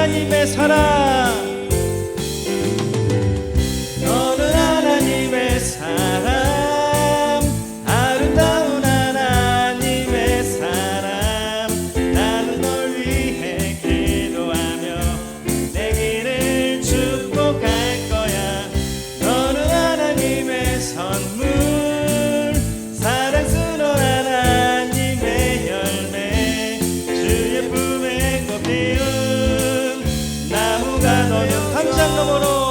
하나님의 사랑. 너는 하나님의 사람, 아름다운 하나님의 사람. 나는 널 위해 기도하며 내 길을 축복할 거야. 너는 하나님의 선물, 사랑스러운 하나님의 열매, 주의 품에 꽃 피운 나무가 너는 담장 너머로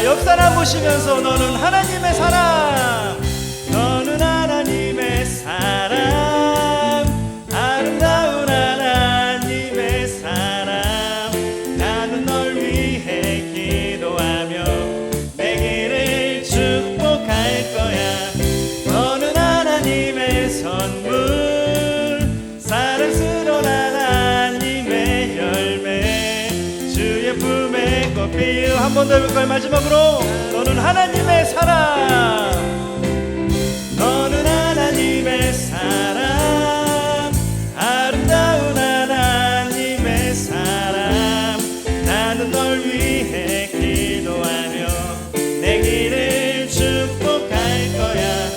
옆 사람 보시면서 너는 하나님의 사람, 너는 하나님의 사람, 아름다운 하나님의 사람. 나는 널 위해 기도하며 내 길을 축복할 거야. 너는 하나님의 선물, 사랑스러운 하나님의 열매, 주의 품에 꽃 피우. 한 번 더 해볼까요? 마지막으로 너는 하나님의 사람, 너는 하나님의 사람, 아름다운 하나님의 사람. 나는 널 위해 기도하며 내 길을 축복할 거야.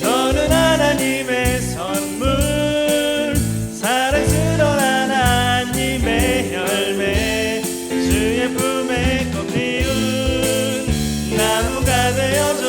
너는 하나님의 선물, 사랑스러운 하나님의 열매, 주의 품에 꽃 피운 나무가 되어줘.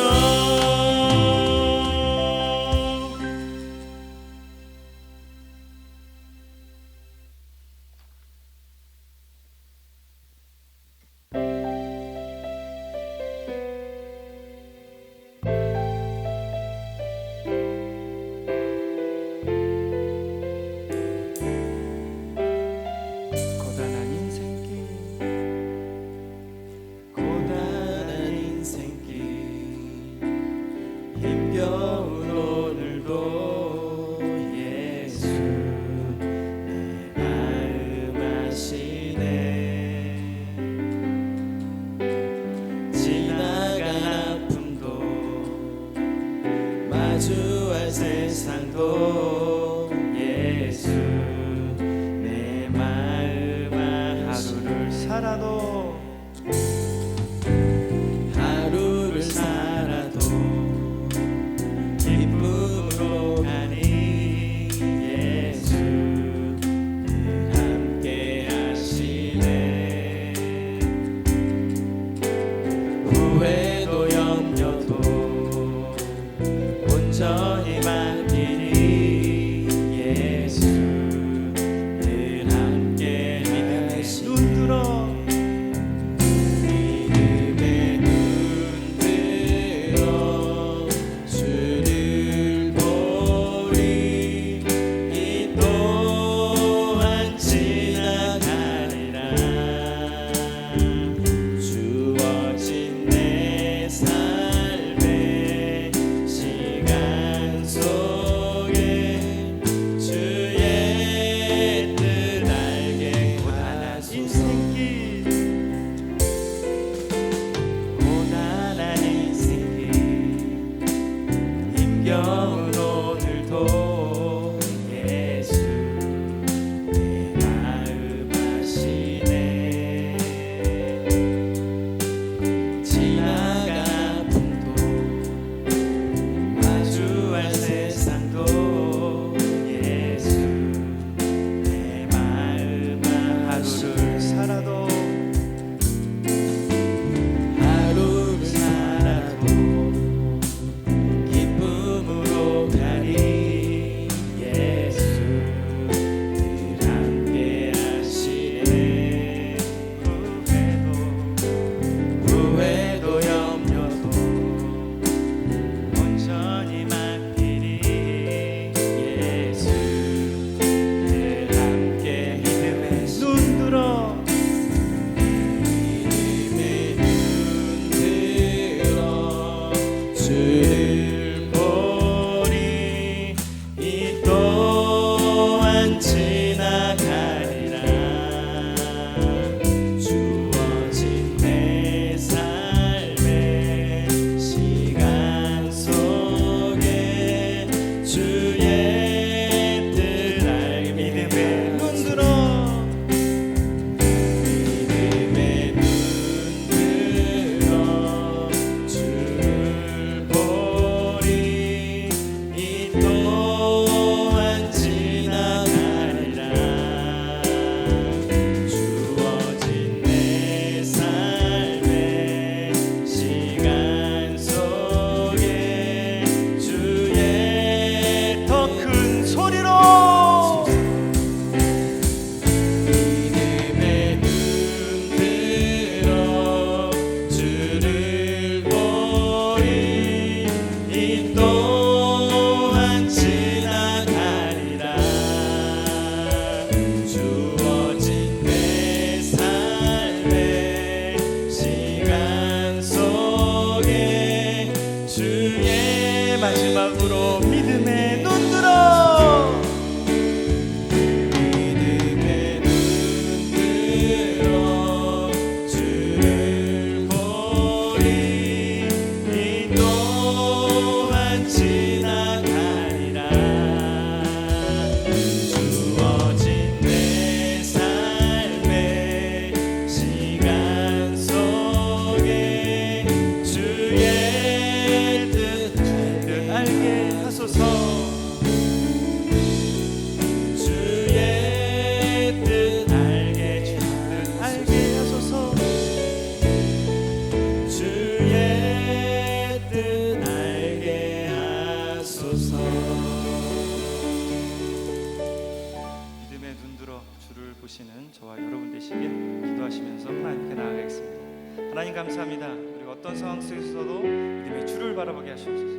보시는 저와 여러분 되시길 기도하시면서 하나님께 나아가겠습니다. 하나님 감사합니다. 우리가 어떤 상황 속에서도 믿음의 주를 바라보게 하시옵소서.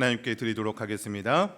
하나님께 드리도록 하겠습니다.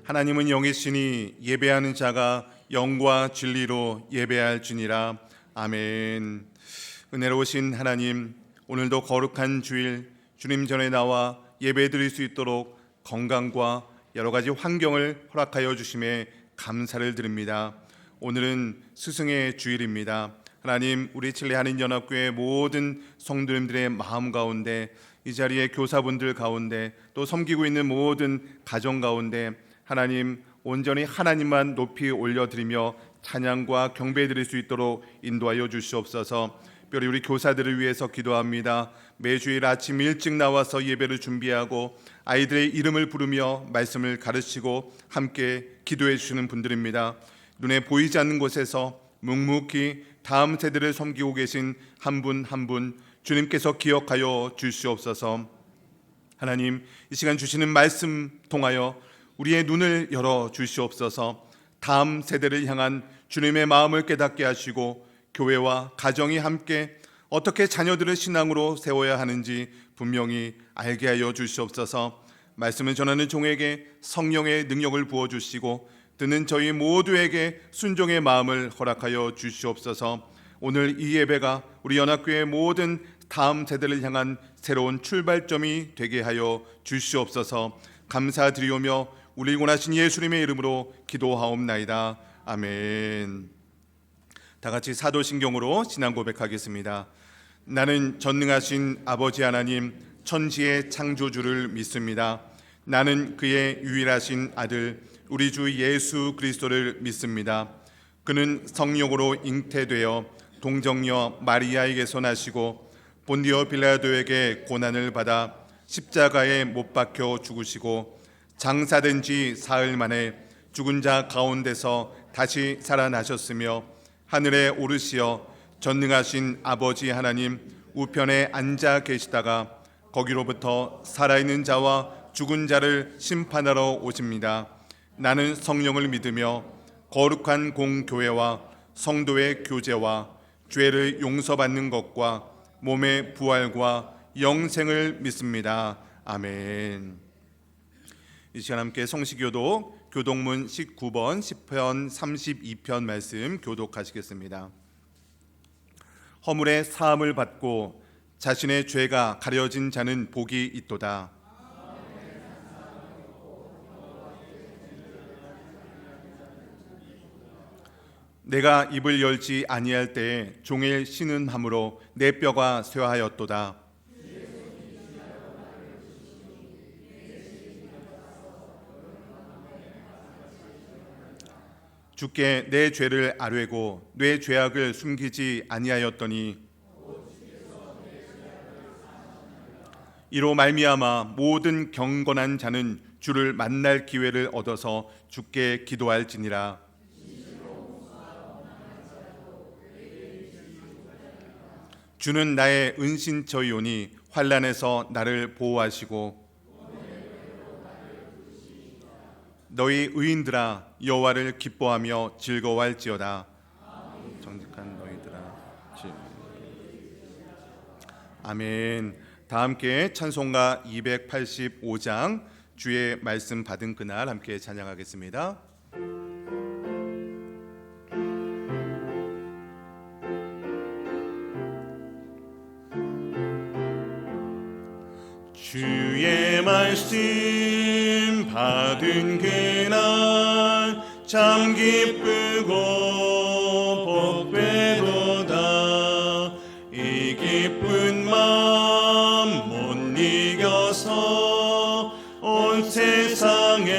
하나님은 영이시니 예배하는 자가 영과 진리로 예배할지니라. 아멘. 은혜로우신 하나님, 오늘도 거룩한 주일 주님 전에 나와 예배드릴 수 있도록 건강과 여러 가지 환경을 허락하여 주심에 감사를 드립니다. 오늘은 스승의 주일입니다. 하나님, 우리 칠레하는 연합교회 모든 성도님들의 마음 가운데, 이 자리에 교사분들 가운데, 또 섬기고 있는 모든 가정 가운데 하나님 온전히 하나님만 높이 올려드리며 찬양과 경배드릴 수 있도록 인도하여 주시옵소서. 특별히 우리 교사들을 위해서 기도합니다. 매주일 아침 일찍 나와서 예배를 준비하고 아이들의 이름을 부르며 말씀을 가르치고 함께 기도해 주시는 분들입니다. 눈에 보이지 않는 곳에서 묵묵히 다음 세대를 섬기고 계신 한 분 한 분 주님께서 기억하여 주시옵소서. 하나님, 이 시간 주시는 말씀 통하여 우리의 눈을 열어 주시옵소서. 다음 세대를 향한 주님의 마음을 깨닫게 하시고 교회와 가정이 함께 어떻게 자녀들을 신앙으로 세워야 하는지 분명히 알게 하여 주시옵소서. 말씀을 전하는 종에게 성령의 능력을 부어주시고 듣는 저희 모두에게 순종의 마음을 허락하여 주시옵소서. 오늘 이 예배가 우리 연합교회 모든 다음 세대를 향한 새로운 출발점이 되게 하여 주시옵소서. 감사드리오며 우리 원하신 예수님의 이름으로 기도하옵나이다. 아멘. 다 같이 사도신경으로 신앙 고백하겠습니다. 나는 전능하신 아버지 하나님 천지의 창조주를 믿습니다. 나는 그의 유일하신 아들 우리 주 예수 그리스도를 믿습니다. 그는 성령으로 잉태되어 동정녀 마리아에게서 나시고 본디오 빌라도에게 고난을 받아 십자가에 못 박혀 죽으시고 장사된 지 사흘 만에 죽은 자 가운데서 다시 살아나셨으며 하늘에 오르시어 전능하신 아버지 하나님 우편에 앉아 계시다가 거기로부터 살아있는 자와 죽은 자를 심판하러 오십니다. 나는 성령을 믿으며 거룩한 공교회와 성도의 교제와 죄를 용서받는 것과 몸의 부활과 영생을 믿습니다. 아멘. 이 시간 함께 성시교독 교독문 19번 10편 32편 말씀 교독하시겠습니다. 허물의 사함을 받고 자신의 죄가 가려진 자는 복이 있도다. 내가 입을 열지 아니할 때에 종일 신음함으로 내 뼈가 쇠하였도다. 주께 내 죄를 아뢰고 내 죄악을 숨기지 아니하였더니 이로 말미암아 모든 경건한 자는 주를 만날 기회를 얻어서 주께 기도할지니라. 주는 나의 은신처이오니 환난에서 나를 보호하시고 너희 의인들아 여호와를 기뻐하며 즐거워할지어다. 정직한 너희들아. 아멘. 다 함께 찬송가 285장 주의 말씀 받은 그날 함께 찬양하겠습니다. 주의 말씀 받은 그날 참 기쁘고 복되도다. 이 기쁜 마음 못 이겨서 온 세상에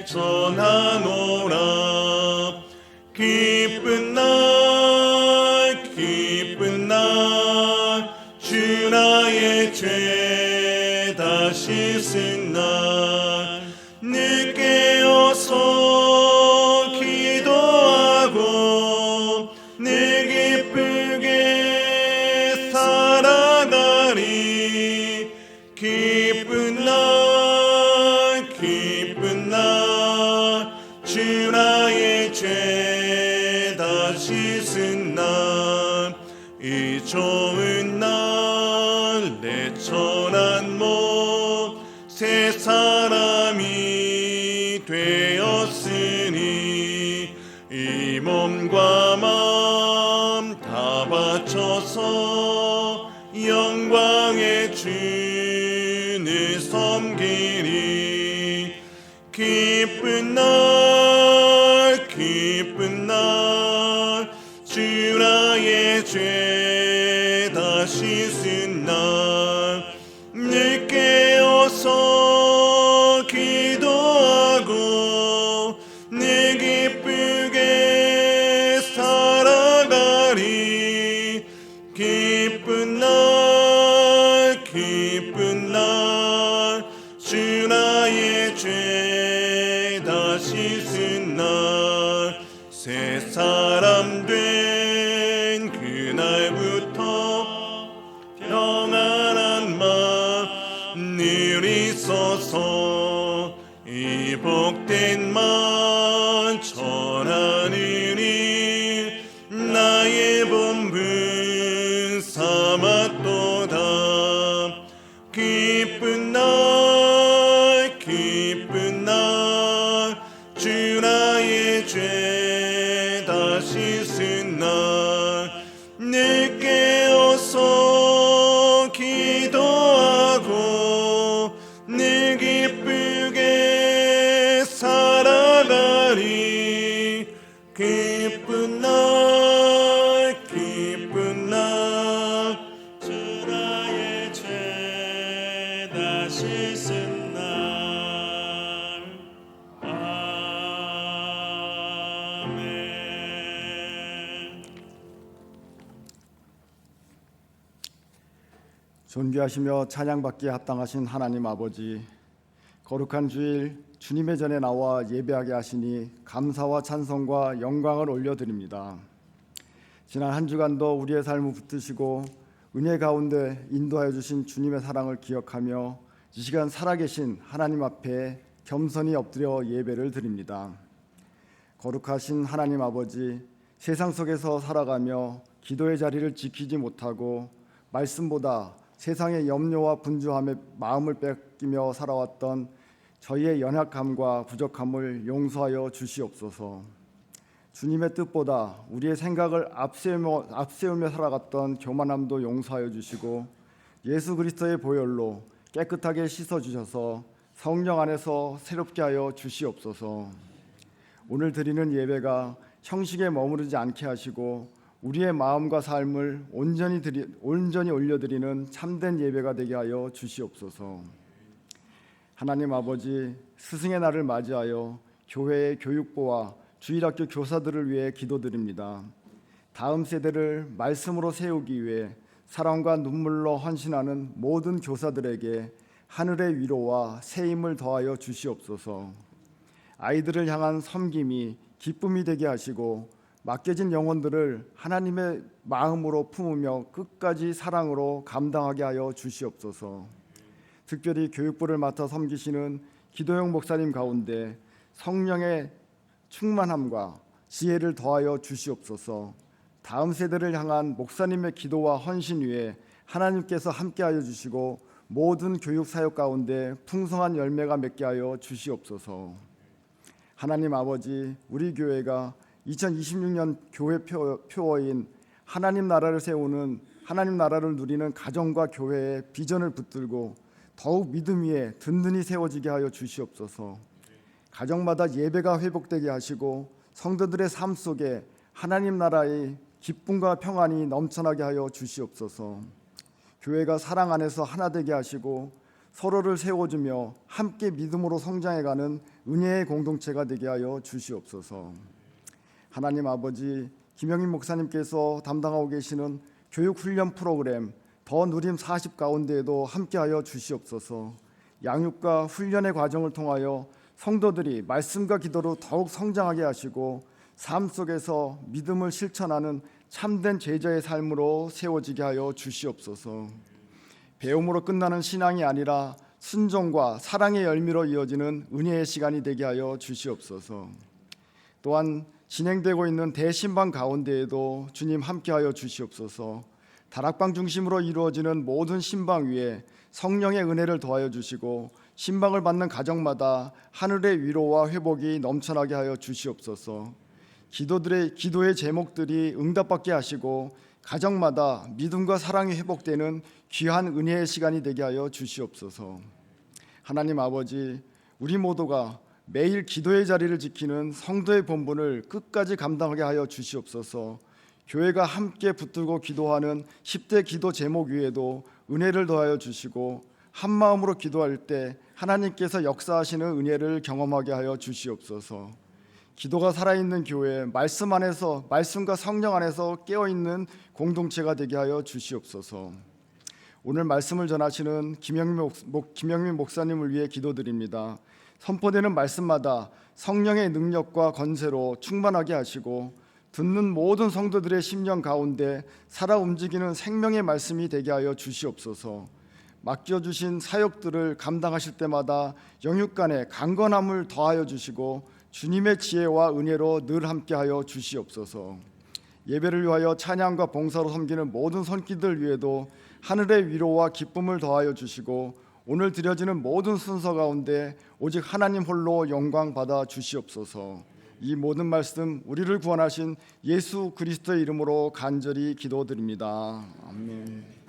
전하노라. 기쁜 날 기쁜 날 주 나의 죄 다 씻은 날 늦게 깨어서 기도하고 늘 기쁘게 살아가리. 기쁜 날 기쁜 날 주 나의 죄 다 씻은 날 이 좋은 날 내 천한 몸 새 사람이 되었으니 이 몸과 마음 다 바쳐서 영광의 주를 섬기리. 기쁜 날 기쁜 날 주 나의 죄 다 씻은 날 늘 깨어서 기도하고 늘 기쁘게 살아가리. 기쁜 날 기쁜 날 주 나의 죄 다 씻은 날 새 사람 된 그날부터 평안한 마음 늘 있어서 이 복된 마음 전하느니 나의 본분 삼았도다. 기쁜 날 기쁜 날 주 나의 죄 다 씻은 날 늘 깨어서 기도하고 늘 기쁘게 살아가리. 기쁜 날 기쁜 날 주 나의 죄 다 씻은 날. 아멘. 존귀하시며 찬양받기에 합당하신 하나님 아버지, 거룩한 주일 주님의 전에 나와 예배하게 하시니 감사와 찬송과 영광을 올려드립니다. 지난 한 주간도 우리의 삶을 붙드시고 은혜 가운데 인도하여 주신 주님의 사랑을 기억하며 이 시간 살아계신 하나님 앞에 겸손히 엎드려 예배를 드립니다. 거룩하신 하나님 아버지, 세상 속에서 살아가며 기도의 자리를 지키지 못하고 말씀보다 세상의 염려와 분주함에 마음을 뺏기며 살아왔던 저희의 연약함과 부족함을 용서하여 주시옵소서. 주님의 뜻보다 우리의 생각을 앞세우며 살아갔던 교만함도 용서하여 주시고 예수 그리스도의 보혈로 깨끗하게 씻어주셔서 성령 안에서 새롭게 하여 주시옵소서. 오늘 드리는 예배가 형식에 머무르지 않게 하시고 우리의 마음과 삶을 온전히 올려드리는 참된 예배가 되게 하여 주시옵소서. 하나님 아버지, 스승의 날을 맞이하여 교회의 교육부와 주일학교 교사들을 위해 기도드립니다. 다음 세대를 말씀으로 세우기 위해 사랑과 눈물로 헌신하는 모든 교사들에게 하늘의 위로와 새 힘을 더하여 주시옵소서. 아이들을 향한 섬김이 기쁨이 되게 하시고 맡겨진 영혼들을 하나님의 마음으로 품으며 끝까지 사랑으로 감당하게 하여 주시옵소서. 특별히 교육부를 맡아 섬기시는 기도용 목사님 가운데 성령의 충만함과 지혜를 더하여 주시옵소서. 다음 세대를 향한 목사님의 기도와 헌신 위에 하나님께서 함께하여 주시고 모든 교육 사역 가운데 풍성한 열매가 맺게 하여 주시옵소서. 하나님 아버지, 우리 교회가 2026년 교회 표어인 하나님 나라를 세우는, 하나님 나라를 누리는 가정과 교회의 비전을 붙들고 더욱 믿음 위에 든든히 세워지게 하여 주시옵소서. 가정마다 예배가 회복되게 하시고 성도들의 삶 속에 하나님 나라의 기쁨과 평안이 넘쳐나게 하여 주시옵소서. 교회가 사랑 안에서 하나 되게 하시고 서로를 세워주며 함께 믿음으로 성장해가는 은혜의 공동체가 되게 하여 주시옵소서. 하나님 아버지, 김영인 목사님께서 담당하고 계시는 교육훈련 프로그램 더 누림 40 가운데에도 함께하여 주시옵소서. 양육과 훈련의 과정을 통하여 성도들이 말씀과 기도로 더욱 성장하게 하시고 삶 속에서 믿음을 실천하는 참된 제자의 삶으로 세워지게 하여 주시옵소서. 배움으로 끝나는 신앙이 아니라 순종과 사랑의 열매로 이어지는 은혜의 시간이 되게 하여 주시옵소서. 또한 진행되고 있는 대신방 가운데에도 주님 함께하여 주시옵소서. 다락방 중심으로 이루어지는 모든 신방 위에 성령의 은혜를 더하여 주시고 신방을 받는 가정마다 하늘의 위로와 회복이 넘쳐나게 하여 주시옵소서. 기도의 제목들이 응답받게 하시고 가정마다 믿음과 사랑이 회복되는 귀한 은혜의 시간이 되게 하여 주시옵소서. 하나님 아버지, 우리 모두가 매일 기도의 자리를 지키는 성도의 본분을 끝까지 감당하게 하여 주시옵소서. 교회가 함께 붙들고 기도하는 10대 기도 제목 위에도 은혜를 더하여 주시고 한 마음으로 기도할 때 하나님께서 역사하시는 은혜를 경험하게 하여 주시옵소서. 기도가 살아있는 교회, 말씀 안에서, 말씀과 성령 안에서 깨어있는 공동체가 되게 하여 주시옵소서. 오늘 말씀을 전하시는 김영민 목사님을 위해 기도드립니다. 선포되는 말씀마다 성령의 능력과 건세로 충만하게 하시고 듣는 모든 성도들의 심령 가운데 살아 움직이는 생명의 말씀이 되게 하여 주시옵소서. 맡겨주신 사역들을 감당하실 때마다 영육간에 강건함을 더하여 주시고 주님의 지혜와 은혜로 늘 함께하여 주시옵소서. 예배를 위하여 찬양과 봉사로 섬기는 모든 손길들 위에도 하늘의 위로와 기쁨을 더하여 주시고 오늘 드려지는 모든 순서 가운데 오직 하나님 홀로 영광 받아 주시옵소서. 이 모든 말씀 우리를 구원하신 예수 그리스도의 이름으로 간절히 기도드립니다. 아멘.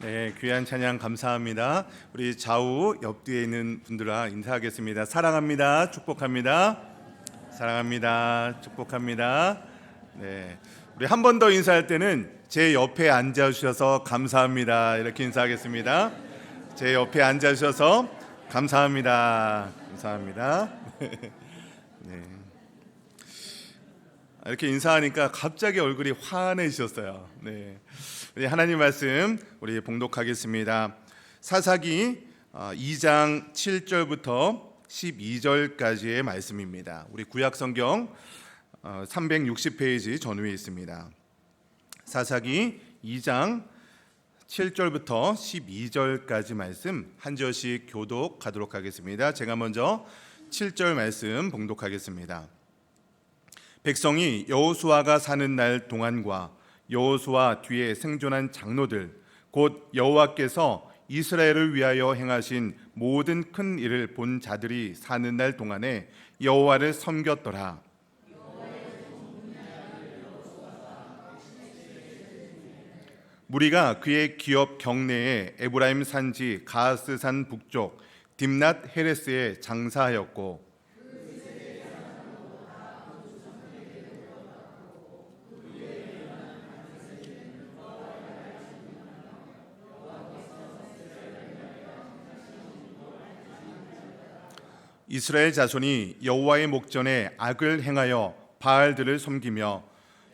네, 귀한 찬양 감사합니다. 우리 좌우 옆뒤에 있는 분들과 인사하겠습니다. 사랑합니다. 축복합니다. 사랑합니다. 축복합니다. 네, 우리 한 번 더 인사할 때는 제 옆에 앉아 주셔서 감사합니다. 이렇게 인사하겠습니다. 제 옆에 앉아 주셔서 감사합니다. 감사합니다. 네. 이렇게 인사하니까 갑자기 얼굴이 환해지셨어요. 네. 우리 하나님 말씀 우리 봉독하겠습니다. 사사기 2장 7절부터 12절까지의 말씀입니다. 우리 구약 성경 360페이지 전후에 있습니다. 사사기 2장 7절부터 12절까지 말씀 한 절씩 교독하도록 하겠습니다. 제가 먼저 7절 말씀 봉독하겠습니다. 백성이 여호수아가 사는 날 동안과 여호수아 뒤에 생존한 장로들 곧 여호와께서 이스라엘을 위하여 행하신 모든 큰 일을 본 자들이 사는 날 동안에 여호와를 섬겼더라. 무리가 그의 기업 경내에 에브라임 산지 가스산 북쪽 딥낫 헤레스에 장사하였고 이스라엘 자손이 여호와의 목전에 악을 행하여 바알들을 섬기며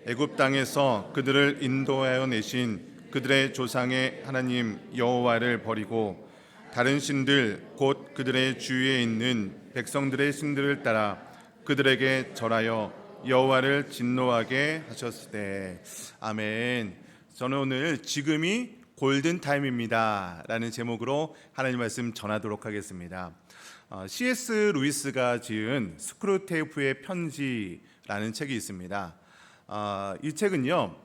애굽 땅에서 그들을 인도하여 내신 그들의 조상의 하나님 여호와를 버리고 다른 신들 곧 그들의 주위에 있는 백성들의 신들을 따라 그들에게 절하여 여호와를 진노하게 하셨을 때. 아멘. 저는 오늘 지금이 골든 타임입니다 라는 제목으로 하나님 말씀 전하도록 하겠습니다. C.S. 루이스가 지은 스크루테이프의 편지라는 책이 있습니다. 이 책은요,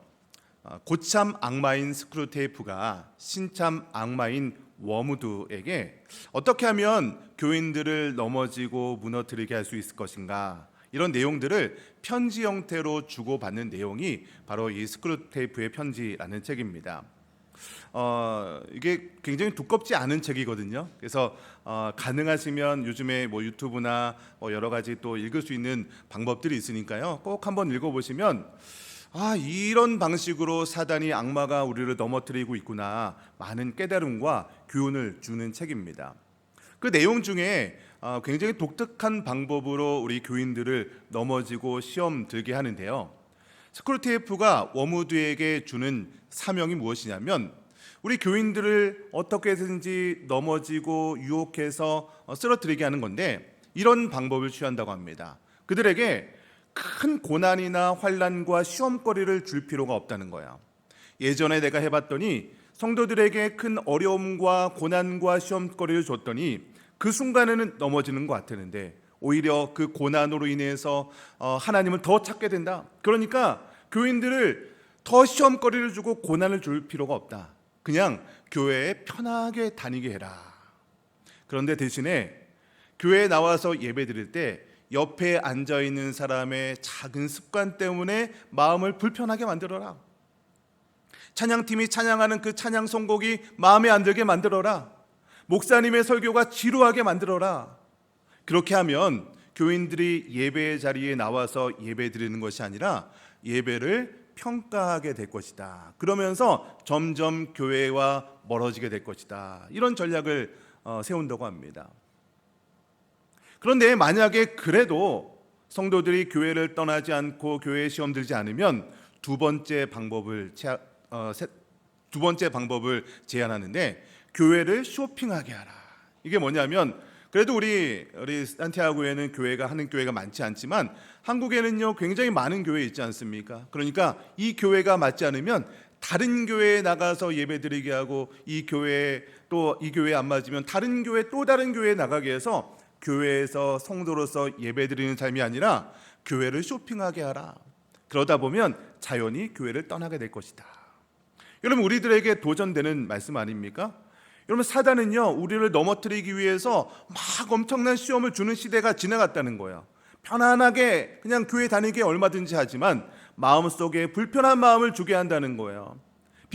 고참 악마인 스크루테이프가 신참 악마인 워무드에게 어떻게 하면 교인들을 넘어지고 무너뜨리게 할 수 있을 것인가, 이런 내용들을 편지 형태로 주고받는 내용이 바로 이 스크루테이프의 편지라는 책입니다. 이게 굉장히 두껍지 않은 책이거든요. 그래서 가능하시면 요즘에 뭐 유튜브나 여러 가지 또 읽을 수 있는 방법들이 있으니까요, 꼭 한번 읽어보시면 이런 방식으로 사단이 악마가 우리를 넘어뜨리고 있구나, 많은 깨달음과 교훈을 주는 책입니다. 그 내용 중에 굉장히 독특한 방법으로 우리 교인들을 넘어지고 시험 들게 하는데요, 스크루테이프가 워무드에게 주는 사명이 무엇이냐면 우리 교인들을 어떻게든지 넘어지고 유혹해서 쓰러뜨리게 하는 건데, 이런 방법을 취한다고 합니다. 그들에게 큰 고난이나 환난과 시험거리를 줄 필요가 없다는 거야. 예전에 내가 해봤더니 성도들에게 큰 어려움과 고난과 시험거리를 줬더니 그 순간에는 넘어지는 것 같았는데 오히려 그 고난으로 인해서 하나님을 더 찾게 된다. 그러니까 교인들을 더 시험거리를 주고 고난을 줄 필요가 없다. 그냥 교회에 편하게 다니게 해라. 그런데 대신에 교회에 나와서 예배 드릴 때 옆에 앉아있는 사람의 작은 습관 때문에 마음을 불편하게 만들어라. 찬양팀이 찬양하는 그 찬양 선곡이 마음에 안 들게 만들어라. 목사님의 설교가 지루하게 만들어라. 그렇게 하면 교인들이 예배의 자리에 나와서 예배 드리는 것이 아니라 예배를 평가하게 될 것이다. 그러면서 점점 교회와 멀어지게 될 것이다. 이런 전략을 세운다고 합니다. 그런데 만약에 그래도 성도들이 교회를 떠나지 않고 교회에 시험 들지 않으면 두 번째 방법을 제안하는데, 교회를 쇼핑하게 하라. 이게 뭐냐면, 그래도 우리 산티아고에는 교회가 하는 교회가 많지 않지만 한국에는요 굉장히 많은 교회 있지 않습니까? 그러니까 이 교회가 맞지 않으면 다른 교회에 나가서 예배드리게 하고, 이 교회에 안 맞으면 다른 교회 또 다른 교회에 나가게 해서 교회에서 성도로서 예배드리는 삶이 아니라 교회를 쇼핑하게 하라. 그러다 보면 자연히 교회를 떠나게 될 것이다. 여러분, 우리들에게 도전되는 말씀 아닙니까? 여러분, 사단은요 우리를 넘어뜨리기 위해서 막 엄청난 시험을 주는 시대가 지나갔다는 거예요. 편안하게 그냥 교회 다니게 얼마든지 하지만 마음속에 불편한 마음을 주게 한다는 거예요.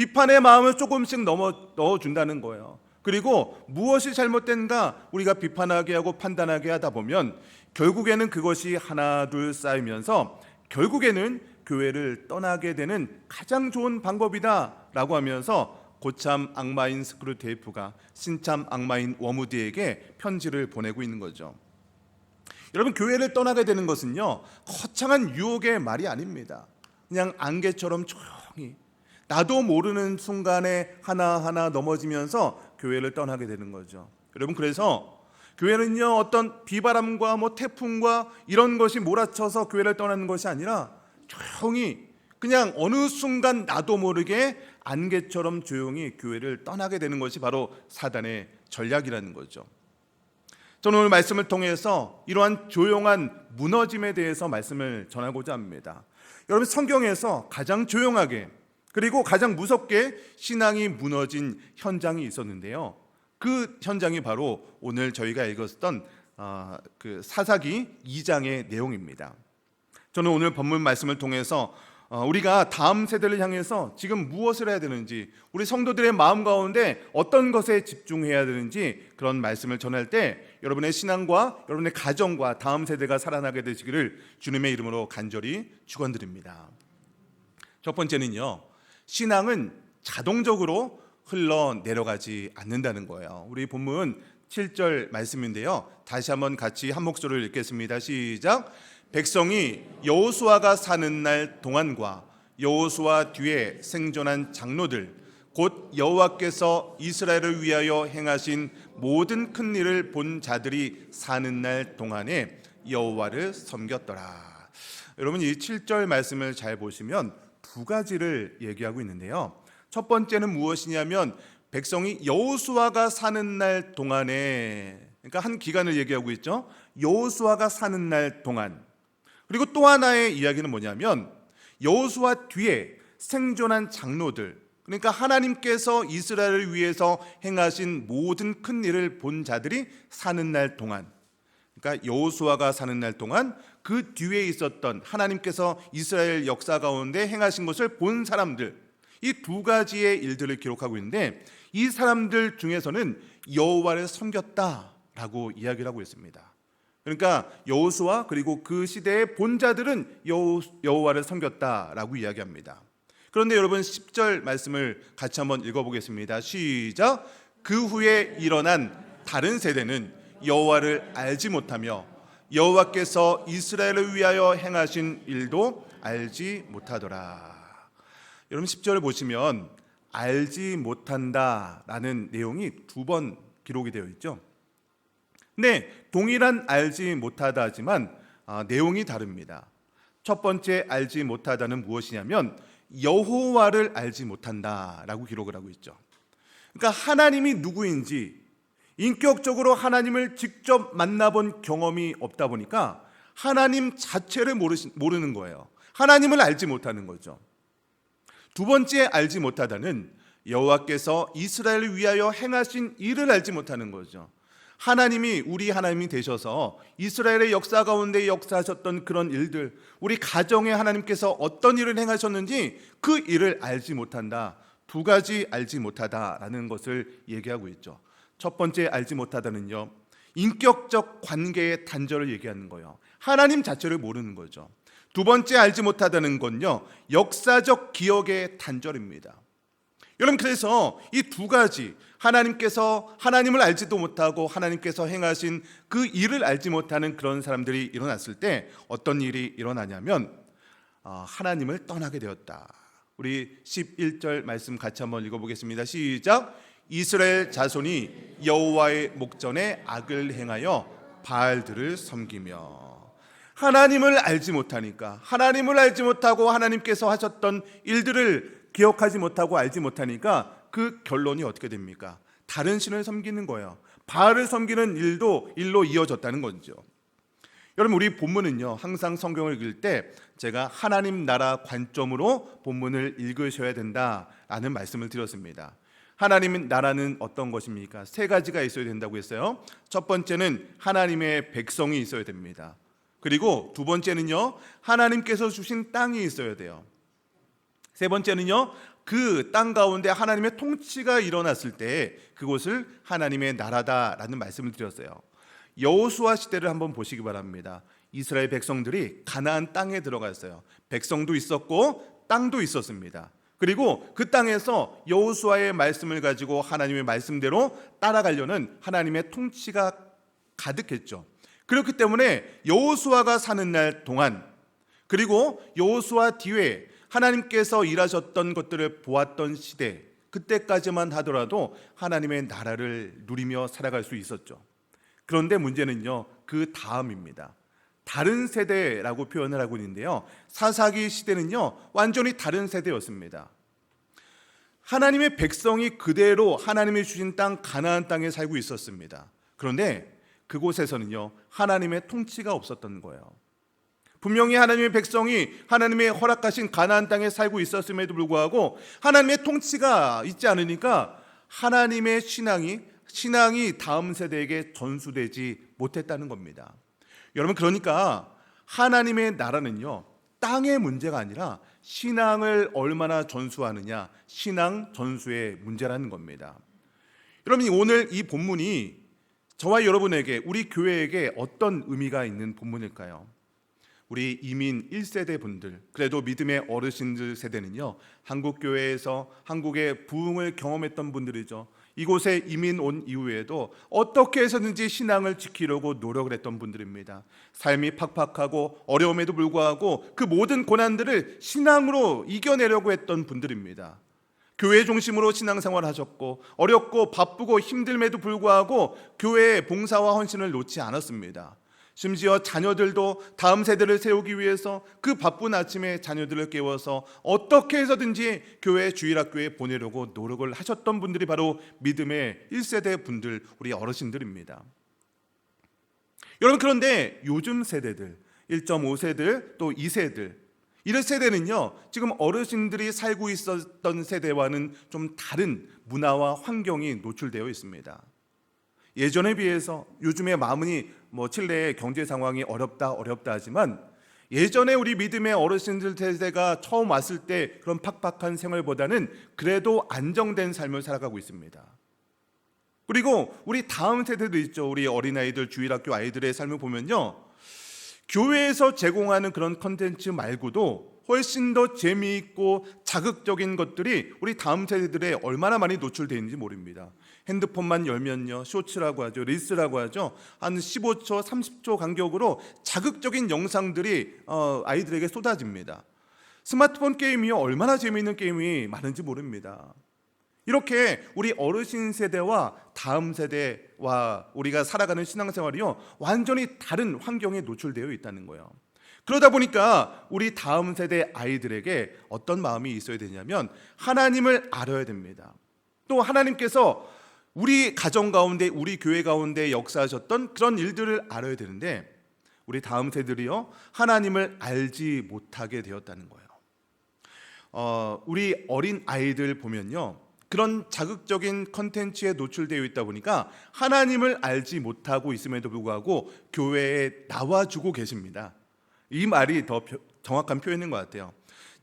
비판의 마음을 조금씩 넣어준다는 거예요. 그리고 무엇이 잘못된가 우리가 비판하게 하고 판단하게 하다 보면 결국에는 그것이 하나 둘 쌓이면서 결국에는 교회를 떠나게 되는 가장 좋은 방법이다라고 하면서 고참 악마인 스크루테이프가 신참 악마인 워무디에게 편지를 보내고 있는 거죠. 여러분, 교회를 떠나게 되는 것은요, 거창한 유혹의 말이 아닙니다. 그냥 안개처럼 조용히 나도 모르는 순간에 하나하나 넘어지면서 교회를 떠나게 되는 거죠. 여러분, 그래서 교회는요, 어떤 비바람과 태풍과 이런 것이 몰아쳐서 교회를 떠나는 것이 아니라 조용히 그냥 어느 순간 나도 모르게 안개처럼 조용히 교회를 떠나게 되는 것이 바로 사단의 전략이라는 거죠. 저는 오늘 말씀을 통해서 이러한 조용한 무너짐에 대해서 말씀을 전하고자 합니다. 여러분, 성경에서 가장 조용하게 그리고 가장 무섭게 신앙이 무너진 현장이 있었는데요. 그 현장이 바로 오늘 저희가 읽었던 그 사사기 2장의 내용입니다. 저는 오늘 본문 말씀을 통해서 우리가 다음 세대를 향해서 지금 무엇을 해야 되는지, 우리 성도들의 마음 가운데 어떤 것에 집중해야 되는지 그런 말씀을 전할 때 여러분의 신앙과 여러분의 가정과 다음 세대가 살아나게 되시기를 주님의 이름으로 간절히 축원드립니다. 첫 번째는요, 신앙은 자동적으로 흘러내려가지 않는다는 거예요. 우리 본문 7절 말씀인데요, 다시 한번 같이 한 목소리를 읽겠습니다. 시작. 백성이 여호수아가 사는 날 동안과 여호수아 뒤에 생존한 장로들 곧 여호와께서 이스라엘을 위하여 행하신 모든 큰 일을 본 자들이 사는 날 동안에 여호와를 섬겼더라. 여러분, 이 7절 말씀을 잘 보시면 두 가지를 얘기하고 있는데요. 첫 번째는 무엇이냐면 백성이 여호수아가 사는 날 동안에, 그러니까 한 기간을 얘기하고 있죠. 여호수아가 사는 날 동안. 그리고 또 하나의 이야기는 뭐냐면 여호수아 뒤에 생존한 장로들, 그러니까 하나님께서 이스라엘을 위해서 행하신 모든 큰 일을 본 자들이 사는 날 동안, 그러니까 여호수아가 사는 날 동안 그 뒤에 있었던 하나님께서 이스라엘 역사 가운데 행하신 것을 본 사람들, 이 두 가지의 일들을 기록하고 있는데 이 사람들 중에서는 여호와를 섬겼다라고 이야기를 하고 있습니다. 그러니까 여호수아 그리고 그 시대의 본자들은 여호와를 섬겼다라고 이야기합니다. 그런데 여러분, 10절 말씀을 같이 한번 읽어보겠습니다. 시작. 그 후에 일어난 다른 세대는 여호와를 알지 못하며 여호와께서 이스라엘을 위하여 행하신 일도 알지 못하더라. 여러분, 10절을 보시면 알지 못한다라는 내용이 두 번 기록이 되어 있죠. 근데 동일한 알지 못하다 하지만 내용이 다릅니다. 첫 번째 알지 못하다는 무엇이냐면 여호와를 알지 못한다라고 기록을 하고 있죠. 그러니까 하나님이 누구인지 인격적으로 하나님을 직접 만나본 경험이 없다 보니까 하나님 자체를 모르는 거예요. 하나님을 알지 못하는 거죠. 두 번째 알지 못하다는 여호와께서 이스라엘을 위하여 행하신 일을 알지 못하는 거죠. 하나님이 우리 하나님이 되셔서 이스라엘의 역사 가운데 역사하셨던 그런 일들, 우리 가정에 하나님께서 어떤 일을 행하셨는지 그 일을 알지 못한다. 두 가지 알지 못하다라는 것을 얘기하고 있죠. 첫 번째 알지 못하다는요, 인격적 관계의 단절을 얘기하는 거예요. 하나님 자체를 모르는 거죠. 두 번째 알지 못하다는 건요, 역사적 기억의 단절입니다. 여러분, 그래서 이 두 가지, 하나님께서 하나님을 알지도 못하고 하나님께서 행하신 그 일을 알지 못하는 그런 사람들이 일어났을 때 어떤 일이 일어나냐면 하나님을 떠나게 되었다. 우리 11절 말씀 같이 한번 읽어보겠습니다. 시작. 이스라엘 자손이 여호와의 목전에 악을 행하여 바알들을 섬기며. 하나님을 알지 못하니까, 하나님을 알지 못하고 하나님께서 하셨던 일들을 기억하지 못하고 알지 못하니까 그 결론이 어떻게 됩니까? 다른 신을 섬기는 거예요. 바알을 섬기는 일로 이어졌다는 거죠. 여러분, 우리 본문은요, 항상 성경을 읽을 때 제가 하나님 나라 관점으로 본문을 읽으셔야 된다라는 말씀을 드렸습니다. 하나님 나라는 어떤 것입니까? 세 가지가 있어야 된다고 했어요. 첫 번째는 하나님의 백성이 있어야 됩니다. 그리고 두 번째는요, 하나님께서 주신 땅이 있어야 돼요. 세 번째는요, 그 땅 가운데 하나님의 통치가 일어났을 때 그곳을 하나님의 나라다라는 말씀을 드렸어요. 여호수아 시대를 한번 보시기 바랍니다. 이스라엘 백성들이 가나안 땅에 들어갔어요. 백성도 있었고 땅도 있었습니다. 그리고 그 땅에서 여호수아의 말씀을 가지고 하나님의 말씀대로 따라가려는 하나님의 통치가 가득했죠. 그렇기 때문에 여호수아가 사는 날 동안, 그리고 여호수아 뒤에 하나님께서 일하셨던 것들을 보았던 시대, 그때까지만 하더라도 하나님의 나라를 누리며 살아갈 수 있었죠. 그런데 문제는요, 그 다음입니다. 다른 세대라고 표현을 하고 있는데요, 사사기 시대는요 완전히 다른 세대였습니다. 하나님의 백성이 그대로 하나님이 주신 땅 가나안 땅에 살고 있었습니다. 그런데 그곳에서는요 하나님의 통치가 없었던 거예요. 분명히 하나님의 백성이 하나님의 허락하신 가나안 땅에 살고 있었음에도 불구하고 하나님의 통치가 있지 않으니까 하나님의 신앙이 다음 세대에게 전수되지 못했다는 겁니다. 여러분, 그러니까 하나님의 나라는요 땅의 문제가 아니라 신앙을 얼마나 전수하느냐, 신앙 전수의 문제라는 겁니다. 여러분, 오늘 이 본문이 저와 여러분에게, 우리 교회에게 어떤 의미가 있는 본문일까요? 우리 이민 1세대 분들, 그래도 믿음의 어르신들 세대는요 한국 교회에서 한국의 부흥을 경험했던 분들이죠. 이곳에 이민 온 이후에도 어떻게 해서든지 신앙을 지키려고 노력을 했던 분들입니다. 삶이 팍팍하고 어려움에도 불구하고 그 모든 고난들을 신앙으로 이겨내려고 했던 분들입니다. 교회 중심으로 신앙생활을 하셨고, 어렵고 바쁘고 힘듦에도 불구하고 교회의 봉사와 헌신을 놓지 않았습니다. 심지어 자녀들도 다음 세대를 세우기 위해서 그 바쁜 아침에 자녀들을 깨워서 어떻게 해서든지 교회 주일학교에 보내려고 노력을 하셨던 분들이 바로 믿음의 1세대 분들, 우리 어르신들입니다. 여러분, 그런데 요즘 세대들, 1.5세들 또 2세들, 이런 세대는요 지금 어르신들이 살고 있었던 세대와는 좀 다른 문화와 환경이 노출되어 있습니다. 예전에 비해서 요즘에 마음이 칠레의 경제 상황이 어렵다 하지만, 예전에 우리 믿음의 어르신들 세대가 처음 왔을 때 그런 팍팍한 생활보다는 그래도 안정된 삶을 살아가고 있습니다. 그리고 우리 다음 세대도 있죠. 우리 어린아이들, 주일학교 아이들의 삶을 보면요, 교회에서 제공하는 그런 컨텐츠 말고도 훨씬 더 재미있고 자극적인 것들이 우리 다음 세대들에 얼마나 많이 노출되어 있는지 모릅니다. 핸드폰만 열면요, 쇼츠라고 하죠, 릴스라고 하죠, 한 15초, 30초 간격으로 자극적인 영상들이 아이들에게 쏟아집니다. 스마트폰 게임이요, 얼마나 재미있는 게임이 많은지 모릅니다. 이렇게 우리 어르신 세대와 다음 세대와 우리가 살아가는 신앙생활이요 완전히 다른 환경에 노출되어 있다는 거예요. 그러다 보니까 우리 다음 세대 아이들에게 어떤 마음이 있어야 되냐면, 하나님을 알아야 됩니다. 또 하나님께서 우리 가정 가운데, 우리 교회 가운데 역사하셨던 그런 일들을 알아야 되는데, 우리 다음 세대들이요 하나님을 알지 못하게 되었다는 거예요. 우리 어린 아이들 보면요, 그런 자극적인 컨텐츠에 노출되어 있다 보니까 하나님을 알지 못하고 있음에도 불구하고 교회에 나와주고 계십니다. 이 말이 더 정확한 표현인 것 같아요.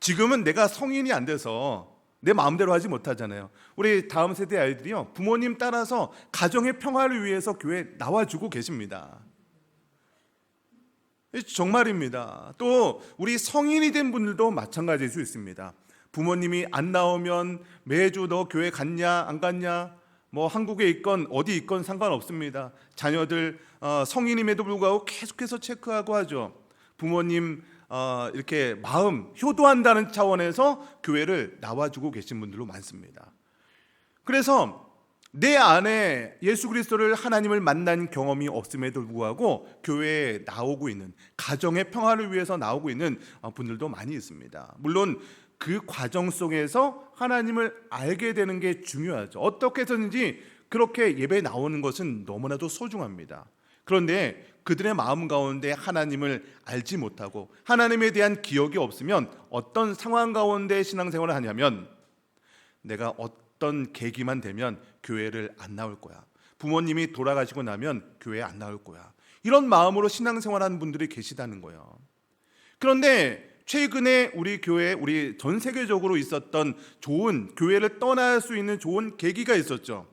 지금은 내가 성인이 안 돼서 내 마음대로 하지 못하잖아요. 우리 다음 세대 아이들이요 부모님 따라서 가정의 평화를 위해서 교회에 나와주고 계십니다. 정말입니다. 또 우리 성인이 된 분들도 마찬가지일 수 있습니다. 부모님이 안 나오면 매주 너 교회 갔냐 안 갔냐, 한국에 있건 어디 있건 상관없습니다. 자녀들 성인임에도 불구하고 계속해서 체크하고 하죠. 부모님 이렇게 마음 효도한다는 차원에서 교회를 나와주고 계신 분들도 많습니다. 그래서 내 안에 예수 그리스도를, 하나님을 만난 경험이 없음에도 불구하고 교회에 나오고 있는, 가정의 평화를 위해서 나오고 있는 분들도 많이 있습니다. 물론 그 과정 속에서 하나님을 알게 되는 게 중요하죠. 어떻게 해서든지 그렇게 예배에 나오는 것은 너무나도 소중합니다. 그런데 그들의 마음 가운데 하나님을 알지 못하고 하나님에 대한 기억이 없으면 어떤 상황 가운데 신앙생활을 하냐면, 내가 어떤 계기만 되면 교회를 안 나올 거야, 부모님이 돌아가시고 나면 교회에 안 나올 거야, 이런 마음으로 신앙생활하는 분들이 계시다는 거예요. 그런데 최근에 우리 교회, 우리 전 세계적으로 있었던 좋은 교회를 떠날 수 있는 좋은 계기가 있었죠.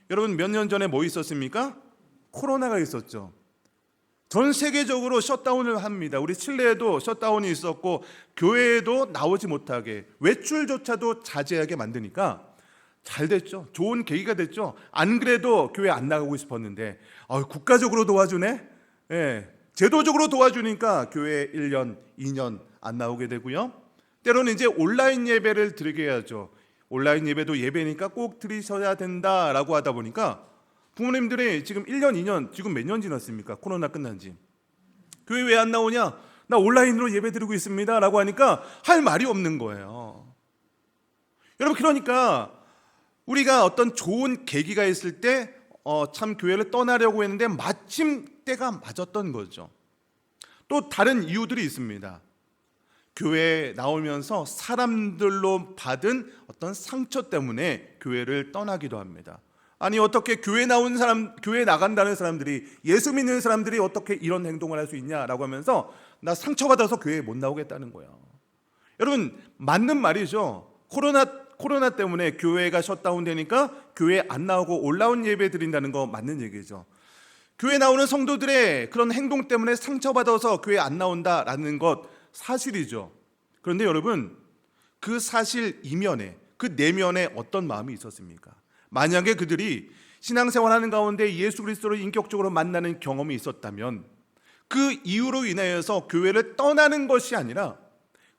여러분, 몇 년 전에 뭐 있었습니까? 코로나가 있었죠. 전 세계적으로 셧다운을 합니다. 우리 칠레에도 셧다운이 있었고 교회에도 나오지 못하게, 외출조차도 자제하게 만드니까 잘 됐죠. 좋은 계기가 됐죠. 안 그래도 교회 안 나가고 싶었는데 국가적으로 도와주네. 제도적으로 도와주니까 교회 1년, 2년 안 나오게 되고요. 때로는 이제 온라인 예배를 드리게 해야죠. 온라인 예배도 예배니까 꼭 드리셔야 된다라고 하다 보니까 부모님들이 지금 1년, 2년, 지금 몇 년 지났습니까? 코로나 끝난 지. 교회 왜 안 나오냐? 나 온라인으로 예배 드리고 있습니다 라고 하니까 할 말이 없는 거예요. 여러분, 그러니까 우리가 어떤 좋은 계기가 있을 때 참 교회를 떠나려고 했는데 마침 때가 맞았던 거죠. 또 다른 이유들이 있습니다. 교회에 나오면서 사람들로 받은 어떤 상처 때문에 교회를 떠나기도 합니다. 아니, 어떻게 교회 나간다는 사람들이, 예수 믿는 사람들이 어떻게 이런 행동을 할 수 있냐라고 하면서 나 상처받아서 교회에 못 나오겠다는 거예요. 여러분, 맞는 말이죠. 코로나 때문에 교회가 셧다운 되니까 교회 안 나오고 온라인 예배 드린다는 거 맞는 얘기죠. 교회 나오는 성도들의 그런 행동 때문에 상처받아서 교회 안 나온다라는 것 사실이죠. 그런데 여러분, 그 사실 이면에, 그 내면에 어떤 마음이 있었습니까? 만약에 그들이 신앙생활하는 가운데 예수 그리스도를 인격적으로 만나는 경험이 있었다면 그 이유로 인하여서 교회를 떠나는 것이 아니라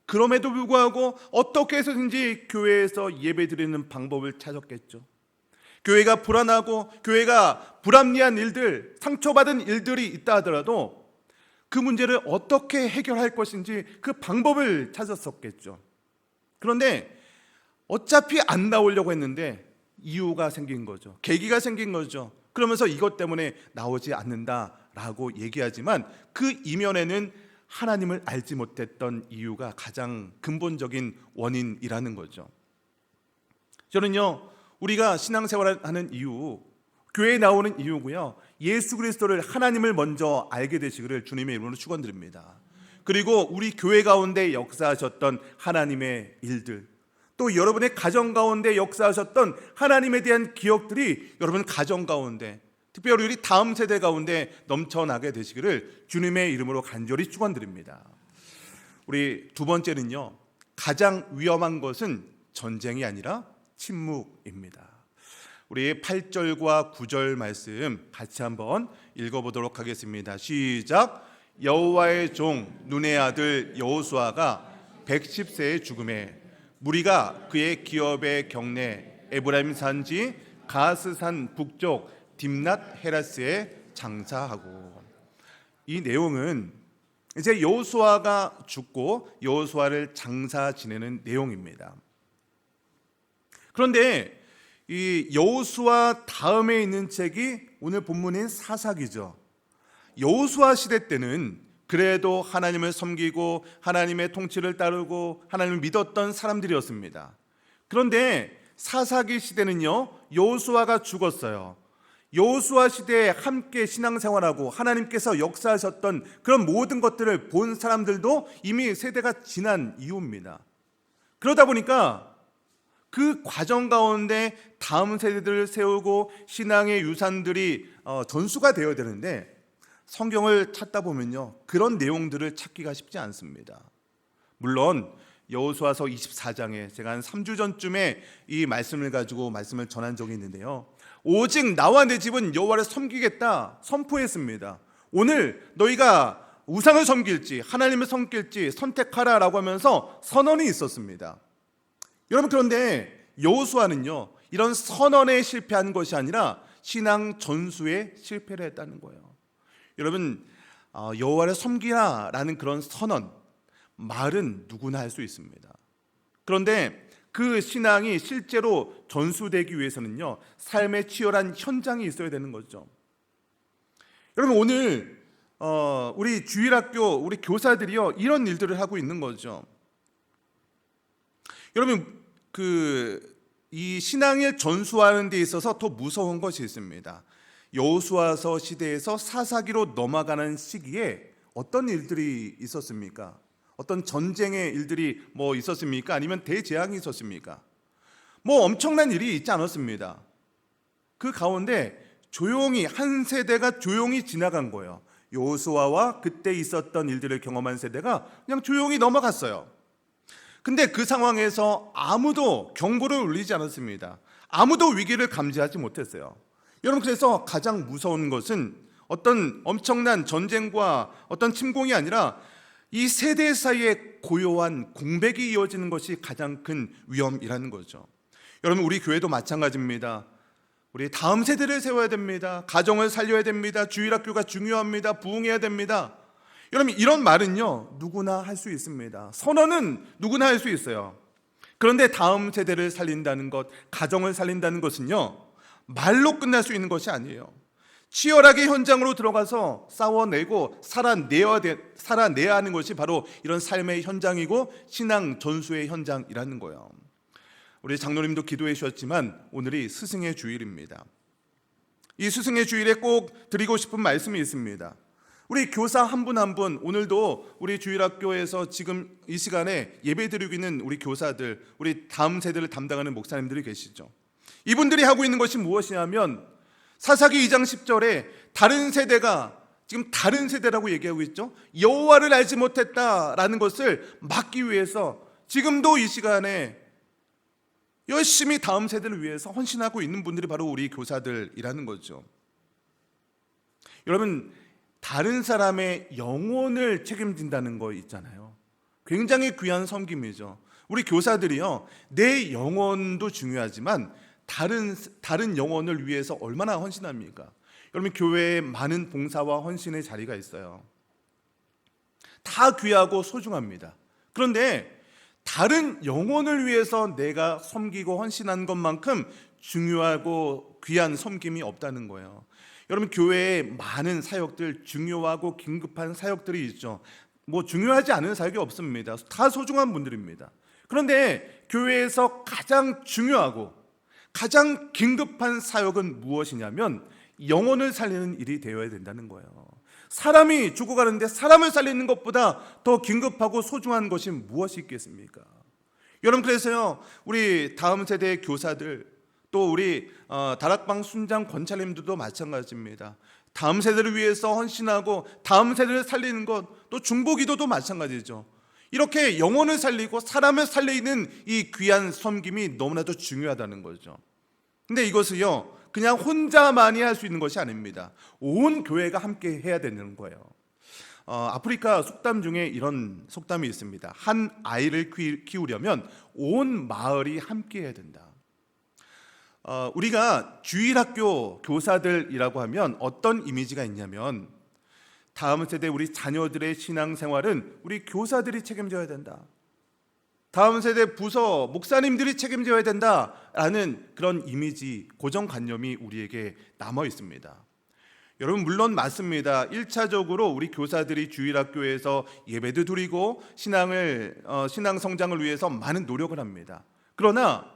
그럼에도 불구하고 어떻게 해서든지 교회에서 예배드리는 방법을 찾았겠죠. 교회가 불안하고 교회가 불합리한 일들, 상처받은 일들이 있다 하더라도 그 문제를 어떻게 해결할 것인지 그 방법을 찾았었겠죠. 그런데 어차피 안 나오려고 했는데 이유가 생긴 거죠. 계기가 생긴 거죠. 그러면서 이것 때문에 나오지 않는다라고 얘기하지만 그 이면에는 하나님을 알지 못했던 이유가 가장 근본적인 원인이라는 거죠. 저는요, 우리가 신앙생활을 하는 이유, 교회에 나오는 이유고요, 예수 그리스도를, 하나님을 먼저 알게 되시기를 주님의 이름으로 축원드립니다. 그리고 우리 교회 가운데 역사하셨던 하나님의 일들, 또 여러분의 가정 가운데 역사하셨던 하나님에 대한 기억들이 여러분 가정 가운데, 특별히 우리 다음 세대 가운데 넘쳐나게 되시기를 주님의 이름으로 간절히 축원드립니다. 우리 두 번째는요, 가장 위험한 것은 전쟁이 아니라 침묵입니다. 우리 8절과 9절 말씀 같이 한번 읽어보도록 하겠습니다. 시작. 여호와의 종 눈의 아들 여호수아가 110세에 죽음에 무리가 그의 기업의 경내 에브라임 산지 가스산 북쪽 딥낫 헤라스에 장사하고. 이 내용은 이제 여호수아가 죽고 여호수아를 장사 지내는 내용입니다. 그런데 이 여호수아 다음에 있는 책이 오늘 본문인 사사기죠. 여호수아 시대 때는 그래도 하나님을 섬기고 하나님의 통치를 따르고 하나님을 믿었던 사람들이었습니다. 그런데 사사기 시대는요, 여호수아가 죽었어요. 여호수아 시대에 함께 신앙생활하고 하나님께서 역사하셨던 그런 모든 것들을 본 사람들도 이미 세대가 지난 이후입니다. 그러다 보니까 그 과정 가운데 다음 세대들을 세우고 신앙의 유산들이 전수가 되어야 되는데 성경을 찾다 보면요, 그런 내용들을 찾기가 쉽지 않습니다. 물론 여호수아서 24장에 제가 한 3주 전쯤에 이 말씀을 가지고 말씀을 전한 적이 있는데요, 오직 나와 내 집은 여호와를 섬기겠다 선포했습니다. 오늘 너희가 우상을 섬길지 하나님을 섬길지 선택하라라고 하면서 선언이 있었습니다. 여러분, 그런데 여호수아는요, 이런 선언에 실패한 것이 아니라 신앙 전수에 실패를 했다는 거예요. 여러분, 여호와를 섬기라라는 그런 선언, 말은 누구나 할 수 있습니다. 그런데 그 신앙이 실제로 전수되기 위해서는요, 삶의 치열한 현장이 있어야 되는 거죠. 여러분, 오늘 우리 주일학교 우리 교사들이요, 이런 일들을 하고 있는 거죠. 여러분, 이 신앙을 전수하는 데 있어서 더 무서운 것이 있습니다. 여호수아서 시대에서 사사기로 넘어가는 시기에 어떤 일들이 있었습니까? 어떤 전쟁의 일들이 뭐 있었습니까? 아니면 대재앙이 있었습니까? 뭐 엄청난 일이 있지 않았습니다. 그 가운데 조용히 한 세대가 조용히 지나간 거예요. 여호수아와 그때 있었던 일들을 경험한 세대가 그냥 조용히 넘어갔어요. 근데 그 상황에서 아무도 경보를 울리지 않았습니다. 아무도 위기를 감지하지 못했어요. 여러분, 그래서 가장 무서운 것은 어떤 엄청난 전쟁과 어떤 침공이 아니라 이 세대 사이에 고요한 공백이 이어지는 것이 가장 큰 위험이라는 거죠. 여러분, 우리 교회도 마찬가지입니다. 우리 다음 세대를 세워야 됩니다. 가정을 살려야 됩니다. 주일학교가 중요합니다. 부흥해야 됩니다. 여러분, 이런 말은요, 누구나 할 수 있습니다. 선언은 누구나 할 수 있어요. 그런데 다음 세대를 살린다는 것, 가정을 살린다는 것은요, 말로 끝날 수 있는 것이 아니에요. 치열하게 현장으로 들어가서 싸워내고 살아내야 하는 것이 바로 이런 삶의 현장이고 신앙 전수의 현장이라는 거예요. 우리 장로님도 기도해 주셨지만 오늘이 스승의 주일입니다. 이 스승의 주일에 꼭 드리고 싶은 말씀이 있습니다. 우리 교사 한 분 한 분, 오늘도 우리 주일학교에서 지금 이 시간에 예배드리고 있는 우리 교사들, 우리 다음 세대를 담당하는 목사님들이 계시죠. 이분들이 하고 있는 것이 무엇이냐면 사사기 2장 10절에 다른 세대가 지금 다른 세대라고 얘기하고 있죠. 여호와를 알지 못했다라는 것을 막기 위해서 지금도 이 시간에 열심히 다음 세대를 위해서 헌신하고 있는 분들이 바로 우리 교사들이라는 거죠. 여러분, 다른 사람의 영혼을 책임진다는 거 있잖아요. 굉장히 귀한 섬김이죠. 우리 교사들이요, 내 영혼도 중요하지만 다른 영혼을 위해서 얼마나 헌신합니까? 여러분, 교회에 많은 봉사와 헌신의 자리가 있어요. 다 귀하고 소중합니다. 그런데 다른 영혼을 위해서 내가 섬기고 헌신한 것만큼 중요하고 귀한 섬김이 없다는 거예요. 여러분, 교회에 많은 사역들, 중요하고 긴급한 사역들이 있죠. 뭐 중요하지 않은 사역이 없습니다. 다 소중한 분들입니다. 그런데 교회에서 가장 중요하고 가장 긴급한 사역은 무엇이냐면 영혼을 살리는 일이 되어야 된다는 거예요. 사람이 죽어가는데 사람을 살리는 것보다 더 긴급하고 소중한 것이 무엇이 있겠습니까? 여러분, 그래서요, 우리 다음 세대의 교사들, 또 우리 다락방 순장 권찰님들도 마찬가지입니다. 다음 세대를 위해서 헌신하고 다음 세대를 살리는 것, 또 중보기도도 마찬가지죠. 이렇게 영혼을 살리고 사람을 살리는 이 귀한 섬김이 너무나도 중요하다는 거죠. 근데 이것을요, 그냥 혼자만이 할 수 있는 것이 아닙니다. 온 교회가 함께 해야 되는 거예요. 아프리카 속담 중에 이런 속담이 있습니다. 한 아이를 키우려면 온 마을이 함께 해야 된다. 우리가 주일학교 교사들이라고 하면 어떤 이미지가 있냐면 다음 세대 우리 자녀들의 신앙생활은 우리 교사들이 책임져야 된다. 다음 세대 부서 목사님들이 책임져야 된다라는 그런 이미지, 고정관념이 우리에게 남아 있습니다. 여러분, 물론 맞습니다. 1차적으로 우리 교사들이 주일학교에서 예배도 드리고 신앙 성장을 위해서 많은 노력을 합니다. 그러나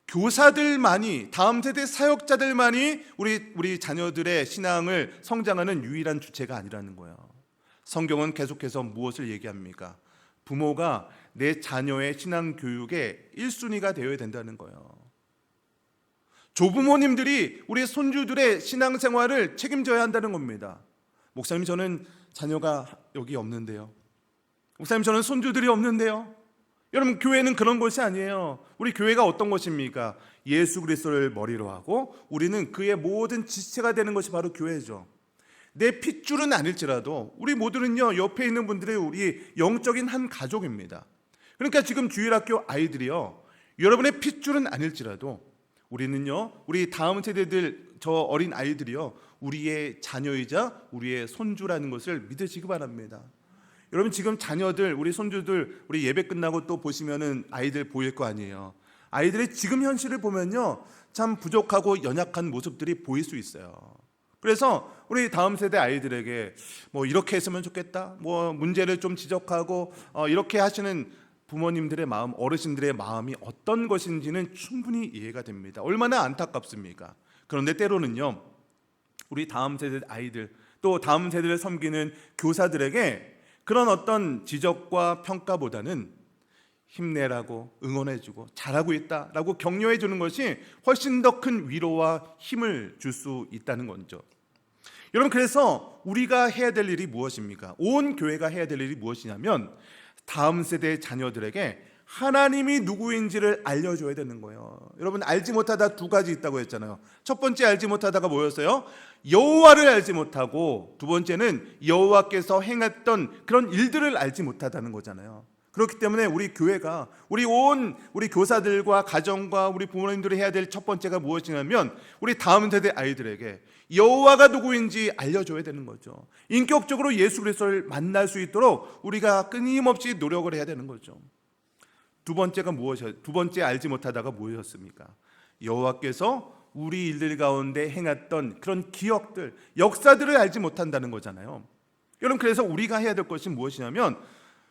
교사들만이, 다음 세대 사역자들만이 우리 자녀들의 신앙을 성장하는 유일한 주체가 아니라는 거예요. 성경은 계속해서 무엇을 얘기합니까? 부모가 내 자녀의 신앙 교육의 1순위가 되어야 된다는 거예요. 조부모님들이 우리 손주들의 신앙생활을 책임져야 한다는 겁니다. 목사님, 저는 자녀가 여기 없는데요. 목사님, 저는 손주들이 없는데요. 여러분, 교회는 그런 것이 아니에요. 우리 교회가 어떤 것입니까? 예수 그리스도를 머리로 하고 우리는 그의 모든 지체가 되는 것이 바로 교회죠. 내 핏줄은 아닐지라도 우리 모두는요, 옆에 있는 분들의 우리 영적인 한 가족입니다. 그러니까 지금 주일학교 아이들이요, 여러분의 핏줄은 아닐지라도 우리는요, 우리 다음 세대들, 저 어린 아이들이요, 우리의 자녀이자 우리의 손주라는 것을 믿으시기 바랍니다. 여러분, 지금 자녀들, 우리 손주들, 우리 예배 끝나고 또 보시면은 아이들 보일 거 아니에요. 아이들의 지금 현실을 보면요, 참 부족하고 연약한 모습들이 보일 수 있어요. 그래서 우리 다음 세대 아이들에게 뭐 이렇게 했으면 좋겠다, 뭐 문제를 좀 지적하고 이렇게 하시는 부모님들의 마음, 어르신들의 마음이 어떤 것인지는 충분히 이해가 됩니다. 얼마나 안타깝습니까? 그런데 때로는요, 우리 다음 세대 아이들, 또 다음 세대를 섬기는 교사들에게 그런 어떤 지적과 평가보다는 힘내라고 응원해주고 잘하고 있다라고 격려해주는 것이 훨씬 더 큰 위로와 힘을 줄 수 있다는 거죠. 여러분, 그래서 우리가 해야 될 일이 무엇입니까? 온 교회가 해야 될 일이 무엇이냐면 다음 세대의 자녀들에게 하나님이 누구인지를 알려줘야 되는 거예요. 여러분, 알지 못하다 두 가지 있다고 했잖아요. 첫 번째 알지 못하다가 뭐였어요? 여호와를 알지 못하고, 두 번째는 여호와께서 행했던 그런 일들을 알지 못하다는 거잖아요. 그렇기 때문에 우리 교회가 우리 교사들과 가정과 우리 부모님들이 해야 될 첫 번째가 무엇이냐면 우리 다음 세대 아이들에게 여호와가 누구인지 알려줘야 되는 거죠. 인격적으로 예수 그리스도를 만날 수 있도록 우리가 끊임없이 노력을 해야 되는 거죠. 두 번째 알지 못하다가 무엇이었습니까? 여호와께서 우리 일들 가운데 행했던 그런 기억들, 역사들을 알지 못한다는 거잖아요. 여러분, 그래서 우리가 해야 될 것이 무엇이냐면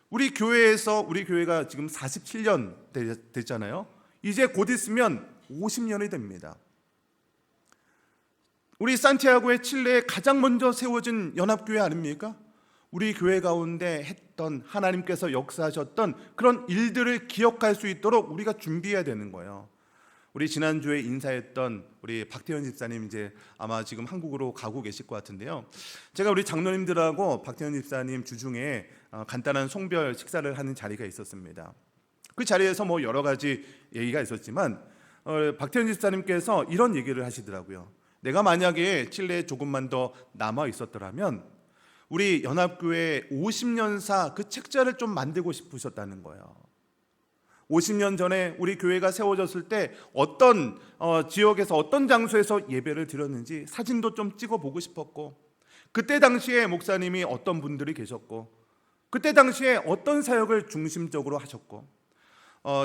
우리 교회가 지금 47년 됐잖아요. 이제 곧 있으면 50년이 됩니다. 우리 산티아고의 칠레에 가장 먼저 세워진 연합교회 아닙니까? 우리 교회 가운데 했던 하나님께서 역사하셨던 그런 일들을 기억할 수 있도록 우리가 준비해야 되는 거예요. 우리 지난주에 인사했던 우리 박태현 집사님 이제 아마 지금 한국으로 가고 계실 것 같은데요. 제가 우리 장로님들하고 박태현 집사님 주중에 간단한 송별 식사를 하는 자리가 있었습니다. 그 자리에서 뭐 여러 가지 얘기가 있었지만 박태현 집사님께서 이런 얘기를 하시더라고요. 내가 만약에 칠레에 조금만 더 남아 있었더라면 우리 연합교회 50년사 그 책자를 좀 만들고 싶으셨다는 거예요. 50년 전에 우리 교회가 세워졌을 때 어떤 지역에서 어떤 장소에서 예배를 드렸는지 사진도 좀 찍어보고 싶었고, 그때 당시에 목사님이 어떤 분들이 계셨고, 그때 당시에 어떤 사역을 중심적으로 하셨고,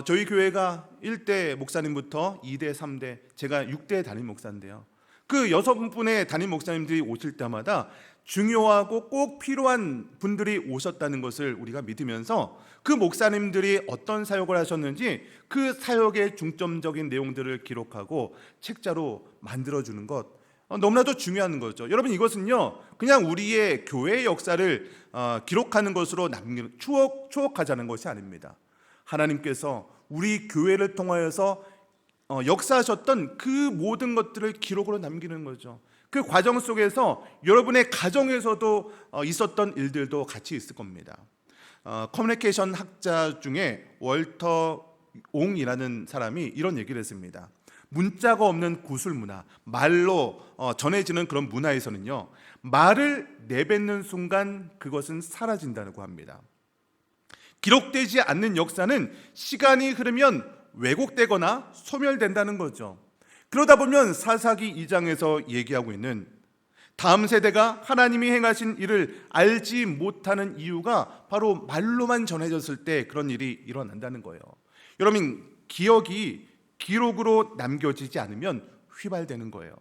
저희 교회가 1대 목사님부터 2대, 3대, 제가 6대 담임 목사인데요. 그 6분의 담임 목사님들이 오실 때마다 중요하고 꼭 필요한 분들이 오셨다는 것을 우리가 믿으면서 그 목사님들이 어떤 사역을 하셨는지 그 사역의 중점적인 내용들을 기록하고 책자로 만들어주는 것, 너무나도 중요한 거죠. 여러분, 이것은요 그냥 우리의 교회의 역사를 기록하는 것으로 추억하자는 것이 아닙니다. 하나님께서 우리 교회를 통하여서 역사하셨던 그 모든 것들을 기록으로 남기는 거죠. 그 과정 속에서 여러분의 가정에서도 있었던 일들도 같이 있을 겁니다. 커뮤니케이션 학자 중에 월터 옹이라는 사람이 이런 얘기를 했습니다. 문자가 없는 구술 문화, 말로 전해지는 그런 문화에서는요, 말을 내뱉는 순간 그것은 사라진다고 합니다. 기록되지 않는 역사는 시간이 흐르면 왜곡되거나 소멸된다는 거죠. 그러다 보면 사사기 2장에서 얘기하고 있는 다음 세대가 하나님이 행하신 일을 알지 못하는 이유가 바로 말로만 전해졌을 때 그런 일이 일어난다는 거예요. 여러분, 기억이 기록으로 남겨지지 않으면 휘발되는 거예요.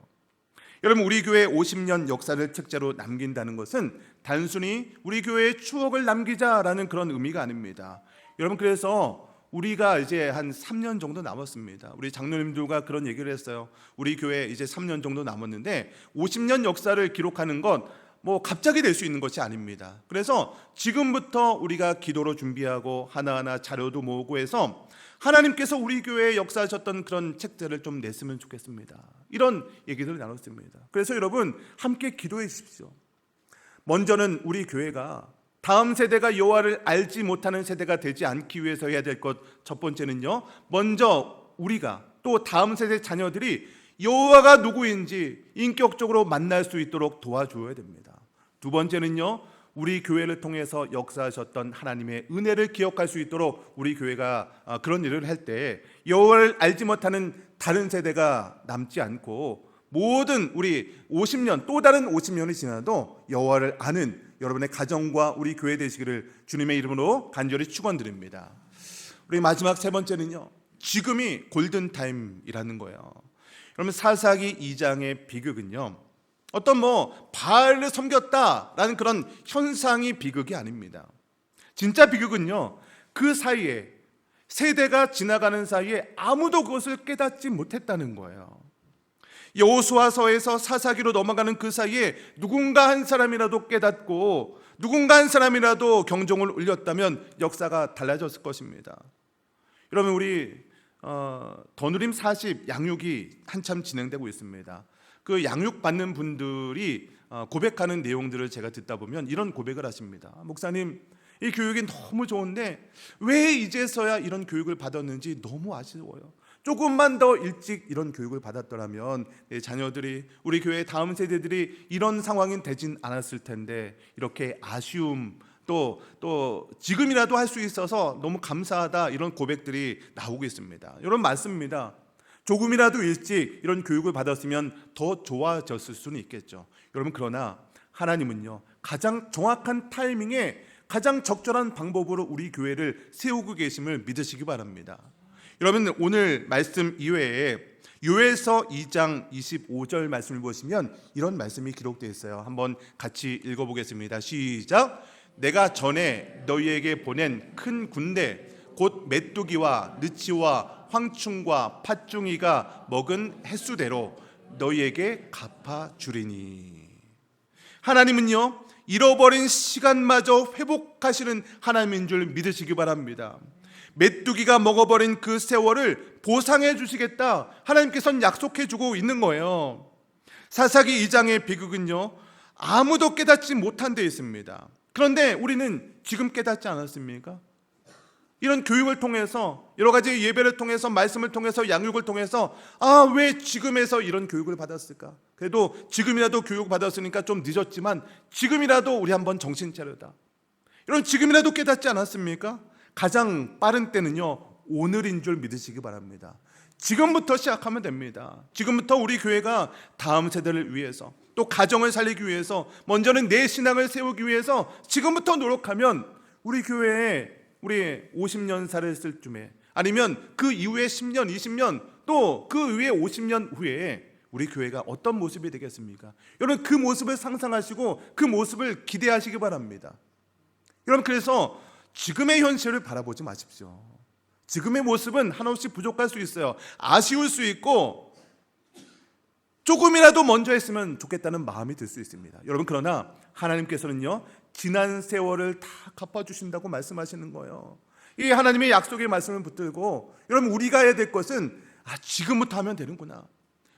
여러분, 우리 교회 50년 역사를 책자로 남긴다는 것은 단순히 우리 교회의 추억을 남기자라는 그런 의미가 아닙니다. 여러분, 그래서 우리가 이제 한 3년 정도 남았습니다. 우리 장로님들과 그런 얘기를 했어요. 우리 교회 이제 3년 정도 남았는데 50년 역사를 기록하는 건 뭐 갑자기 될 수 있는 것이 아닙니다. 그래서 지금부터 우리가 기도로 준비하고 하나하나 자료도 모으고 해서 하나님께서 우리 교회에 역사하셨던 그런 책들을 좀 냈으면 좋겠습니다. 이런 얘기들을 나눴습니다. 그래서 여러분, 함께 기도해 주십시오. 먼저는 우리 교회가 다음 세대가 여호와를 알지 못하는 세대가 되지 않기 위해서 해야 될 것, 첫 번째는요, 먼저 우리가 또 다음 세대 자녀들이 여호와가 누구인지 인격적으로 만날 수 있도록 도와줘야 됩니다. 두 번째는요, 우리 교회를 통해서 역사하셨던 하나님의 은혜를 기억할 수 있도록 우리 교회가 그런 일을 할 때 여호와를 알지 못하는 다른 세대가 남지 않고 모든 우리 50년, 또 다른 50년이 지나도 여호와를 아는 여러분의 가정과 우리 교회 되시기를 주님의 이름으로 간절히 축원드립니다. 우리 마지막 세 번째는요, 지금이 골든타임이라는 거예요. 여러분, 사사기 2장의 비극은요, 어떤 바알을 섬겼다라는 그런 현상이 비극이 아닙니다. 진짜 비극은요, 그 사이에 세대가 지나가는 사이에 아무도 그것을 깨닫지 못했다는 거예요. 여호수아서에서 사사기로 넘어가는 그 사이에 누군가 한 사람이라도 깨닫고 누군가 한 사람이라도 경종을 울렸다면 역사가 달라졌을 것입니다. 여러분, 우리 더누림 40 양육이 한참 진행되고 있습니다. 그 양육받는 분들이 고백하는 내용들을 제가 듣다 보면 이런 고백을 하십니다. 목사님, 이 교육이 너무 좋은데 왜 이제서야 이런 교육을 받았는지 너무 아쉬워요. 조금만 더 일찍 이런 교육을 받았더라면 내 자녀들이, 우리 교회의 다음 세대들이 이런 상황이 되진 않았을 텐데, 이렇게 아쉬움, 또 지금이라도 할 수 있어서 너무 감사하다, 이런 고백들이 나오고 있습니다. 여러분, 맞습니다. 조금이라도 일찍 이런 교육을 받았으면 더 좋아졌을 수는 있겠죠. 여러분, 그러나 하나님은요, 가장 정확한 타이밍에 가장 적절한 방법으로 우리 교회를 세우고 계심을 믿으시기 바랍니다. 여러분, 오늘 말씀 이외에 요엘서 2장 25절 말씀을 보시면 이런 말씀이 기록되어 있어요. 한번 같이 읽어보겠습니다. 시작. 내가 전에 너희에게 보낸 큰 군대 곧 메뚜기와 느치와 황충과 팥중이가 먹은 횟수대로 너희에게 갚아주리니. 하나님은요, 잃어버린 시간마저 회복하시는 하나님인 줄 믿으시기 바랍니다. 메뚜기가 먹어버린 그 세월을 보상해 주시겠다, 하나님께서는 약속해 주고 있는 거예요. 사사기 2장의 비극은요, 아무도 깨닫지 못한 데 있습니다. 그런데 우리는 지금 깨닫지 않았습니까? 이런 교육을 통해서, 여러 가지 예배를 통해서, 말씀을 통해서, 양육을 통해서 왜 지금에서 이런 교육을 받았을까? 그래도 지금이라도 교육 받았으니까 좀 늦었지만 지금이라도 우리 한번 정신 차려다, 이런 지금이라도 깨닫지 않았습니까? 가장 빠른 때는요, 오늘인 줄 믿으시기 바랍니다. 지금부터 시작하면 됩니다. 지금부터 우리 교회가 다음 세대를 위해서, 또 가정을 살리기 위해서, 먼저는 내 신앙을 세우기 위해서 지금부터 노력하면 우리 교회에, 우리 50년 살았을 쯤에, 아니면 그 이후에 10년, 20년, 또 그 이후에 50년 후에 우리 교회가 어떤 모습이 되겠습니까? 여러분, 그 모습을 상상하시고 그 모습을 기대하시기 바랍니다. 여러분, 그래서 지금의 현실을 바라보지 마십시오. 지금의 모습은 한없이 부족할 수 있어요. 아쉬울 수 있고 조금이라도 먼저 했으면 좋겠다는 마음이 들 수 있습니다. 여러분, 그러나 하나님께서는요, 지난 세월을 다 갚아주신다고 말씀하시는 거예요. 이 하나님의 약속의 말씀을 붙들고, 여러분, 우리가 해야 될 것은 지금부터 하면 되는구나,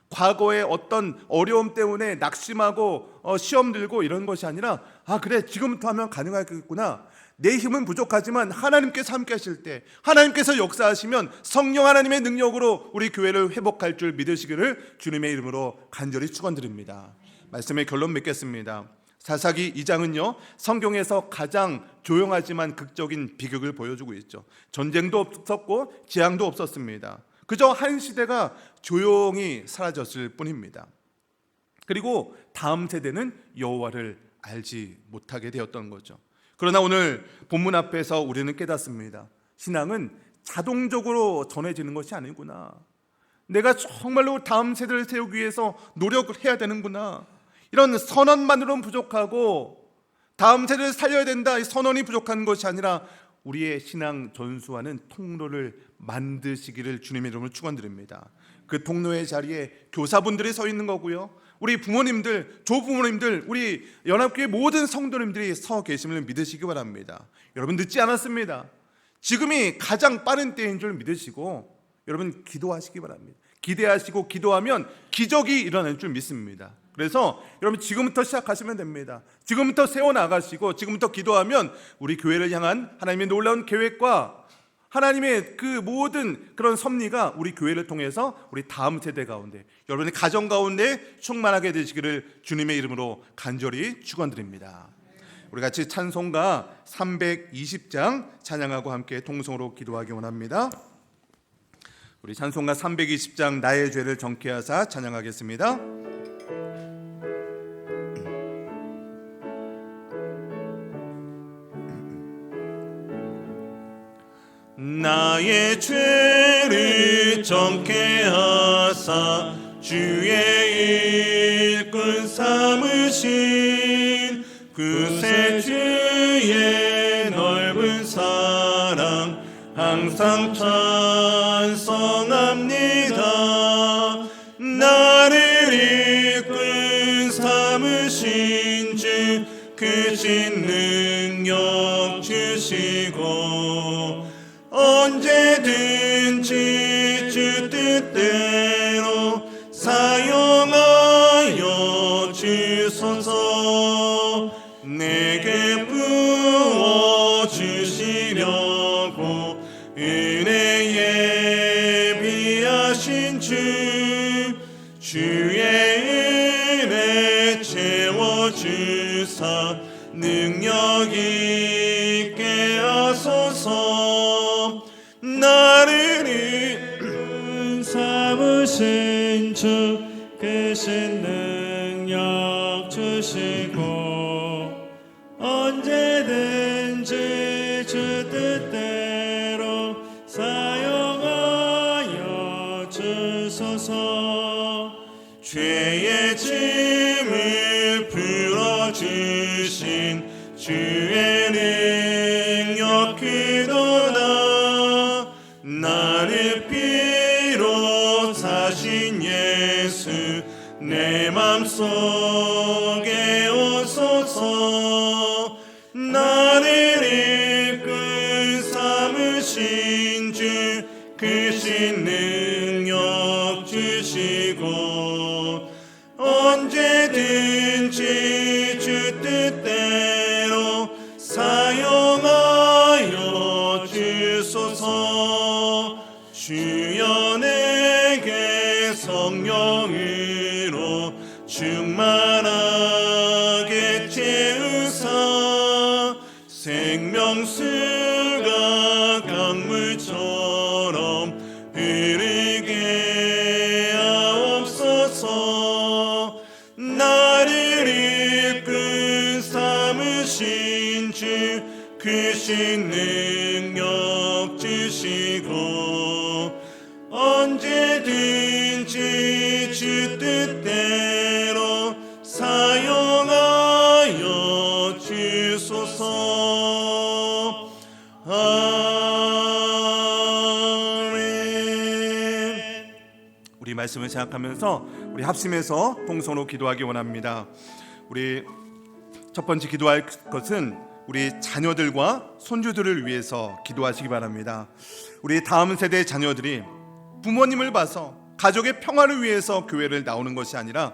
과거의 어떤 어려움 때문에 낙심하고 시험 들고 이런 것이 아니라 그래, 지금부터 하면 가능하겠구나, 내 힘은 부족하지만 하나님께서 함께 하실 때, 하나님께서 역사하시면 성령 하나님의 능력으로 우리 교회를 회복할 줄 믿으시기를 주님의 이름으로 간절히 축원드립니다. 말씀의 결론 맺겠습니다. 사사기 2장은요, 성경에서 가장 조용하지만 극적인 비극을 보여주고 있죠. 전쟁도 없었고 재앙도 없었습니다. 그저 한 시대가 조용히 사라졌을 뿐입니다. 그리고 다음 세대는 여호와를 알지 못하게 되었던 거죠. 그러나 오늘 본문 앞에서 우리는 깨닫습니다. 신앙은 자동적으로 전해지는 것이 아니구나. 내가 정말로 다음 세대를 세우기 위해서 노력을 해야 되는구나. 이런 선언만으로는 부족하고 다음 세대를 살려야 된다, 이 선언이 부족한 것이 아니라 우리의 신앙 전수하는 통로를 만드시기를 주님의 이름으로 축원드립니다. 그 통로의 자리에 교사분들이 서 있는 거고요, 우리 부모님들, 조부모님들, 우리 연합교회 모든 성도님들이 서 계심을 믿으시기 바랍니다. 여러분, 늦지 않았습니다. 지금이 가장 빠른 때인 줄 믿으시고 여러분 기도하시기 바랍니다. 기대하시고 기도하면 기적이 일어날 줄 믿습니다. 그래서 여러분, 지금부터 시작하시면 됩니다. 지금부터 세워나가시고 지금부터 기도하면 우리 교회를 향한 하나님의 놀라운 계획과 하나님의 그 모든 그런 섭리가 우리 교회를 통해서 우리 다음 세대 가운데, 여러분의 가정 가운데 충만하게 되시기를 주님의 이름으로 간절히 축원드립니다. 우리 같이 찬송가 320장 찬양하고 함께 통성으로 기도하기 원합니다. 우리 찬송가 320장 나의 죄를 정케 하사 찬양하겠습니다. 나의 죄를 정케 하사 주의 일꾼 삼으신 그새 주의 넓은 사랑 항상 찬송합니다. 나를 하신 주의 은혜 채워주사 능력 있게 하소서. 나를 삼으신 주 크신 능력 주시고 언제든지 주 뜻대로 사용하여 주소서. 죄의 짐을 풀어주신 주의 능력 크도다. 나를 피로 사신 예수 내 맘속에 오소서. 나를 이끌 삼으신 주 크신 능력 주시고 언제든지 주 뜻대로 사용하여 주소서. 주여 내게 성령으로 충만하게 채우사 생명수가 강물처럼 흐르게 하옵소서. 나를 이끌 삼으신 주 크신 능력 주시고 언제든지 주 뜻대로 사용하여 주소서. 아멘. 우리 말씀을 생각하면서 우리 합심해서 통성으로 기도하기 원합니다. 우리 첫 번째 기도할 것은 우리 자녀들과 손주들을 위해서 기도하시기 바랍니다. 우리 다음 세대 자녀들이 부모님을 봐서 가족의 평화를 위해서 교회를 나오는 것이 아니라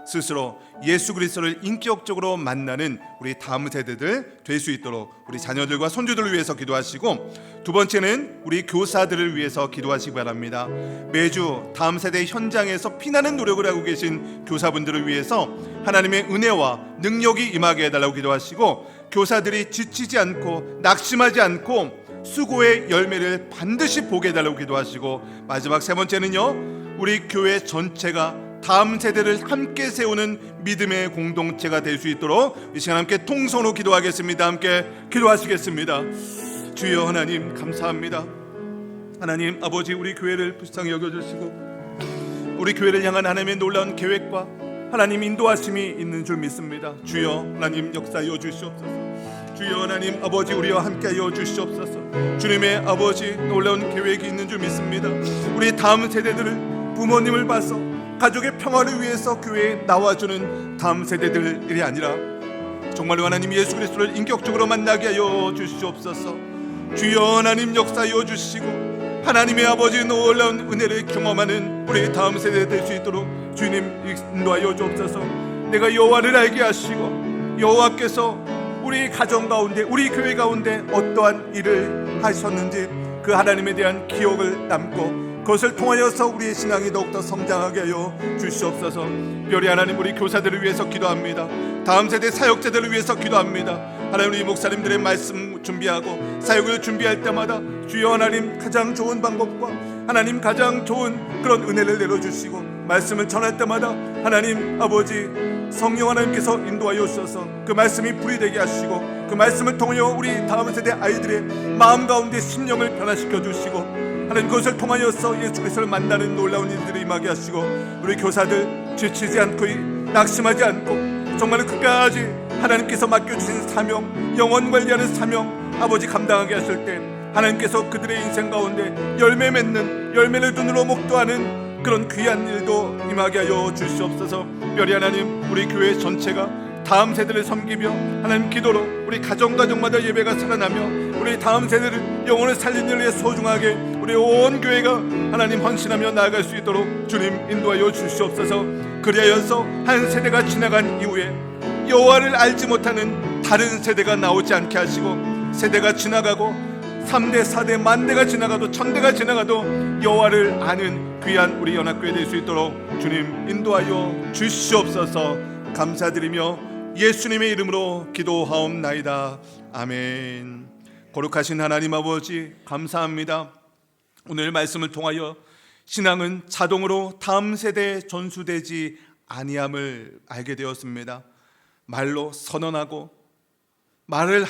스스로 예수 그리스도를 인격적으로 만나는 우리 다음 세대들 될 수 있도록 우리 자녀들과 손주들을 위해서 기도하시고, 두 번째는 우리 교사들을 위해서 기도하시기 바랍니다. 매주 다음 세대 현장에서 피나는 노력을 하고 계신 교사분들을 위해서 하나님의 은혜와 능력이 임하게 해달라고 기도하시고, 교사들이 지치지 않고 낙심하지 않고 수고의 열매를 반드시 보게 해달라고 기도하시고, 마지막 세 번째는요, 우리 교회 전체가 다음 세대를 함께 세우는 믿음의 공동체가 될 수 있도록 이 시간 함께 통성으로 기도하겠습니다. 함께 기도하시겠습니다. 주여 하나님 감사합니다. 하나님 아버지, 우리 교회를 불쌍히 여겨주시고 우리 교회를 향한 하나님의 놀라운 계획과 하나님 인도하심이 있는 줄 믿습니다. 주여 하나님 역사하여 주시옵소서. 주여 하나님 아버지, 우리와 함께하여 주시옵소서. 주님의 아버지 놀라운 계획이 있는 줄 믿습니다. 우리 다음 세대들을 부모님을 봐서 가족의 평화를 위해서 교회에 나와주는 다음 세대들이 아니라 정말로 하나님 예수 그리스도를 인격적으로 만나게 하여 주시옵소서. 주여 하나님 역사하여 주시고 하나님의 아버지 놀라운 은혜를 경험하는 우리 다음 세대 될 수 있도록 주님 인도하여 주옵소서. 내가 여호와를 알게 하시고 여호와께서 우리 가정 가운데 우리 교회 가운데 어떠한 일을 하셨는지 그 하나님에 대한 기억을 남고 그것을 통하여서 우리의 신앙이 더욱더 성장하게 하여 주시옵소서. 별이 하나님, 우리 교사들을 위해서 기도합니다. 다음 세대 사역자들을 위해서 기도합니다. 하나님, 우리 목사님들의 말씀 준비하고 사역을 준비할 때마다 주여 하나님 가장 좋은 방법과 하나님 가장 좋은 그런 은혜를 내려주시고 말씀을 전할 때마다 하나님 아버지 성령 하나님께서 인도하여 주셔서 그 말씀이 불이 되게 하시고 그 말씀을 통하여 우리 다음 세대 아이들의 마음 가운데 심령을 변화시켜 주시고 하나님 그것을 통하여서 예수 그리스도를 만나는 놀라운 일들을 임하게 하시고 우리 교사들 지치지 않고 낙심하지 않고 정말 끝까지 하나님께서 맡겨주신 사명, 영혼 관리하는 사명 아버지 감당하게 하실 때 하나님께서 그들의 인생 가운데 열매 맺는 열매를 눈으로 목도하는 그런 귀한 일도 임하게 하여 주시옵소서. 별이 하나님, 우리 교회 전체가 다음 세대를 섬기며 하나님 기도로 우리 가정마다 예배가 살아나며 우리 다음 세대를 영혼을 살리는 일에 소중하게 우리 온 교회가 하나님 헌신하며 나아갈 수 있도록 주님 인도하여 주시옵소서. 그리하여서 한 세대가 지나간 이후에 여호와를 알지 못하는 다른 세대가 나오지 않게 하시고 세대가 지나가고 3대 4대 만대가 지나가도 천대가 지나가도 여호와를 아는 귀한 우리 연합교회 될 수 있도록 주님 인도하여 주시옵소서. 감사드리며 예수님의 이름으로 기도하옵나이다. 아멘. 거룩하신 하나님 아버지, 감사합니다. 오늘 말씀을 통하여 신앙은 자동으로 다음 세대에 전수되지 아니함을 알게 되었습니다. 말로 선언하고 말로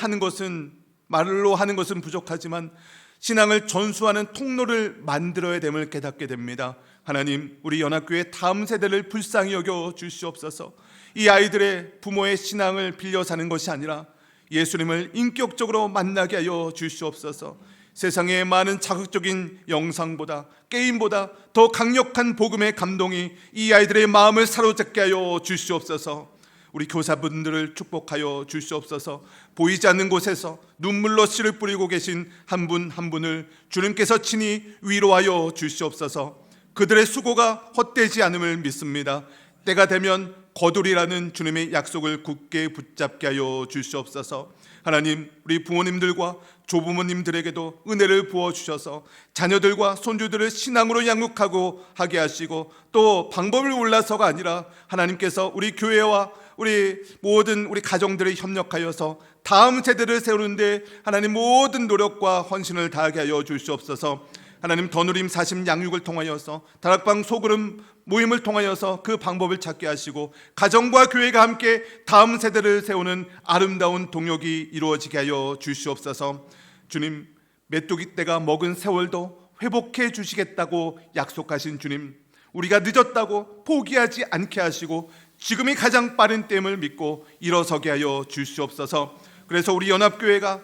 하는 것은 부족하지만 신앙을 전수하는 통로를 만들어야 됨을 깨닫게 됩니다. 하나님, 우리 연합교회 다음 세대를 불쌍히 여겨 주시옵소서. 이 아이들의 부모의 신앙을 빌려 사는 것이 아니라 예수님을 인격적으로 만나게 하여 주시옵소서. 세상의 많은 자극적인 영상보다, 게임보다 더 강력한 복음의 감동이 이 아이들의 마음을 사로잡게 하여 주시옵소서. 우리 교사분들을 축복하여 주시옵소서. 보이지 않는 곳에서 눈물로 씨를 뿌리고 계신 한 분 한 분을 주님께서 친히 위로하여 주시옵소서. 그들의 수고가 헛되지 않음을 믿습니다. 때가 되면 거두리라는 주님의 약속을 굳게 붙잡게 하여 주시옵소서. 하나님, 우리 부모님들과 조부모님들에게도 은혜를 부어주셔서 자녀들과 손주들을 신앙으로 양육하고 하게 하시고, 또 방법을 몰라서가 아니라 하나님께서 우리 교회와 우리 모든 우리 가정들을 협력하여서 다음 세대를 세우는데 하나님 모든 노력과 헌신을 다하게 하여 주시옵소서. 하나님, 더누림 사심 양육을 통하여서 다락방 소그룹 모임을 통하여서 그 방법을 찾게 하시고 가정과 교회가 함께 다음 세대를 세우는 아름다운 동역이 이루어지게 하여 주시옵소서. 주님, 메뚜기 떼가 먹은 세월도 회복해 주시겠다고 약속하신 주님, 우리가 늦었다고 포기하지 않게 하시고 지금이 가장 빠른 때임을 믿고 일어서게 하여 주시옵소서. 그래서 우리 연합교회가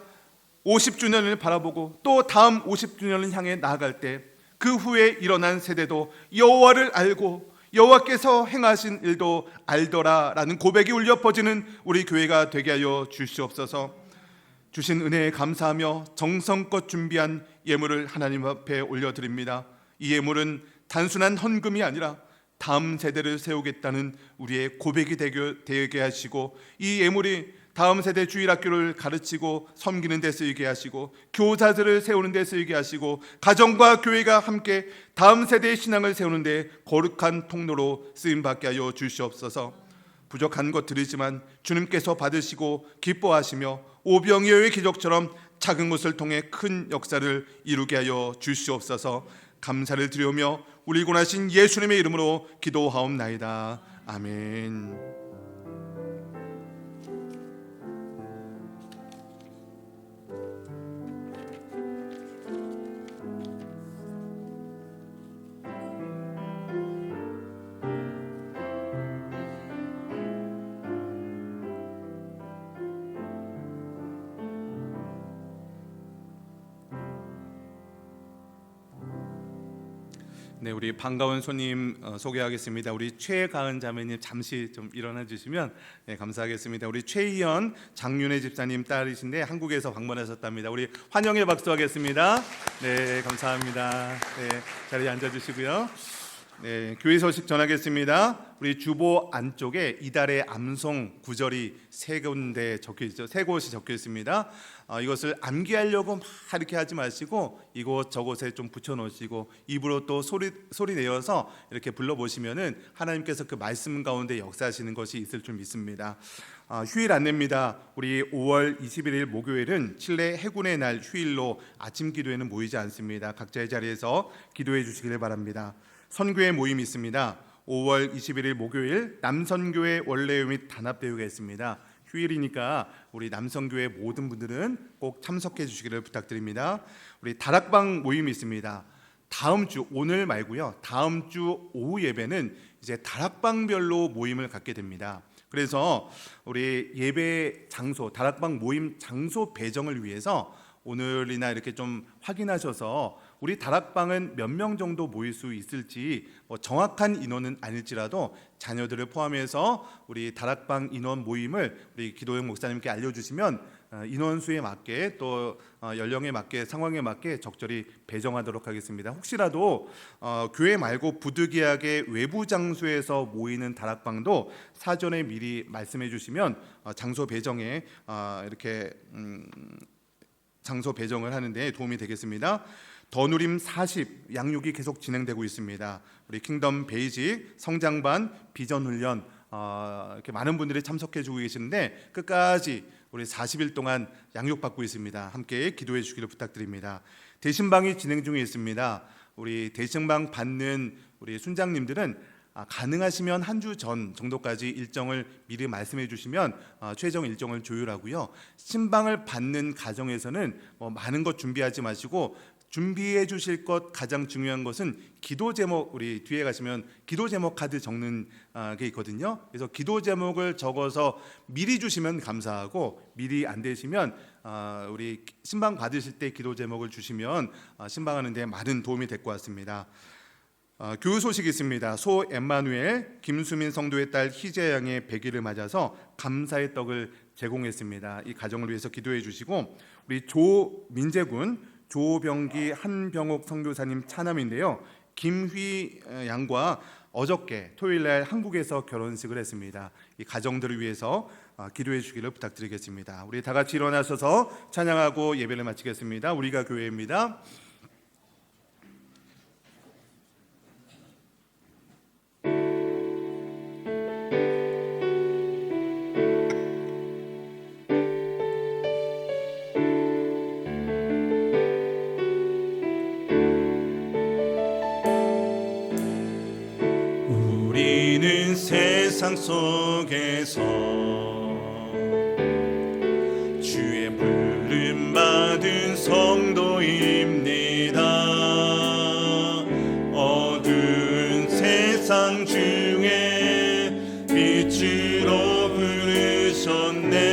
50주년을 바라보고 또 다음 50주년을 향해 나아갈 때 그 후에 일어난 세대도 여호와를 알고 여호와께서 행하신 일도 알더라라는 고백이 울려 퍼지는 우리 교회가 되게 하여 주시옵소서. 주신 은혜에 감사하며 정성껏 준비한 예물을 하나님 앞에 올려드립니다. 이 예물은 단순한 헌금이 아니라 다음 세대를 세우겠다는 우리의 고백이 되게 하시고, 이 예물이 다음 세대 주일학교를 가르치고 섬기는 데 쓰이게 하시고, 교사들을 세우는 데 쓰이게 하시고, 가정과 교회가 함께 다음 세대의 신앙을 세우는 데 거룩한 통로로 쓰임받게 하여 주시옵소서. 부족한 것들이지만 주님께서 받으시고 기뻐하시며 오병이어의 기적처럼 작은 것을 통해 큰 역사를 이루게 하여 주시옵소서. 감사를 드리며 우리 구원하신 예수님의 이름으로 기도하옵나이다. 아멘. 네, 우리 반가운 손님 소개하겠습니다. 우리 최가은 자매님 잠시 좀 일어나 주시면 감사하겠습니다. 우리 최희연 장윤혜 집사님 딸이신데 한국에서 방문하셨답니다. 우리 환영의 박수 하겠습니다. 네, 감사합니다. 네, 자리에 앉아 주시고요. 네, 교회 소식 전하겠습니다. 우리 주보 안쪽에 이달의 암송 구절이 세 군데 적혀 있죠. 세 곳이 적혀 있습니다. 이것을 암기하려고 막 이렇게 하지 마시고 이곳 저곳에 좀 붙여 놓으시고 입으로 또 소리 내어서 이렇게 불러 보시면은 하나님께서 그 말씀 가운데 역사하시는 것이 있을 줄 믿습니다. 휴일 안내입니다. 우리 5월 21일 목요일은 칠레 해군의 날 휴일로 아침 기도회는 모이지 않습니다. 각자의 자리에서 기도해 주시기를 바랍니다. 선교회 모임이 있습니다. 5월 21일 목요일 남선교회 원래회 및 단합대회가 있습니다. 휴일이니까 우리 남선교회 모든 분들은 꼭 참석해 주시기를 부탁드립니다. 우리 다락방 모임이 있습니다. 다음 주, 오늘 말고요, 다음 주 오후 예배는 이제 다락방별로 모임을 갖게 됩니다. 그래서 우리 예배 장소, 다락방 모임 장소 배정을 위해서 오늘이나 이렇게 좀 확인하셔서 우리 다락방은 몇 명 정도 모일 수 있을지 정확한 인원은 아닐지라도 자녀들을 포함해서 우리 다락방 인원 모임을 우리 기도영 목사님께 알려주시면 인원수에 맞게 또 연령에 맞게 상황에 맞게 적절히 배정하도록 하겠습니다. 혹시라도 교회 말고 부득이하게 외부 장소에서 모이는 다락방도 사전에 미리 말씀해 주시면 장소 배정에 이렇게 장소 배정을 하는데 도움이 되겠습니다. 더누림 40 양육이 계속 진행되고 있습니다. 우리 킹덤 베이직 성장반 비전 훈련 이렇게 많은 분들이 참석해 주고 계시는데 끝까지 우리 40일 동안 양육받고 있습니다. 함께 기도해 주기를 부탁드립니다. 대신방이 진행 중에 있습니다. 우리 대신방 받는 우리 순장님들은 가능하시면 한 주 전 정도까지 일정을 미리 말씀해 주시면 최종 일정을 조율하고요. 신방을 받는 가정에서는 많은 것 준비하지 마시고 준비해 주실 것 가장 중요한 것은 기도 제목, 우리 뒤에 가시면 기도 제목 카드 적는 게 있거든요. 그래서 기도 제목을 적어서 미리 주시면 감사하고 미리 안 되시면 우리 신방 받으실 때 기도 제목을 주시면 신방하는 데 많은 도움이 될 것 같습니다. 교우 소식이 있습니다. 소 엠마누엘 김수민 성도의 딸 희재 양의 100일을 맞아서 감사의 떡을 제공했습니다. 이 가정을 위해서 기도해 주시고 우리 조민재 군 조병기 한병옥 선교사님 차남인데요. 김휘 양과 어저께 토요일날 한국에서 결혼식을 했습니다. 이 가정들을 위해서 기도해 주기를 부탁드리겠습니다. 우리 다 같이 일어나셔서 찬양하고 예배를 마치겠습니다. 우리가 교회입니다. 우리는 세상 속에서 주의 부름 받은 성도입니다. 어두운 세상 중에 빛으로 부르셨네.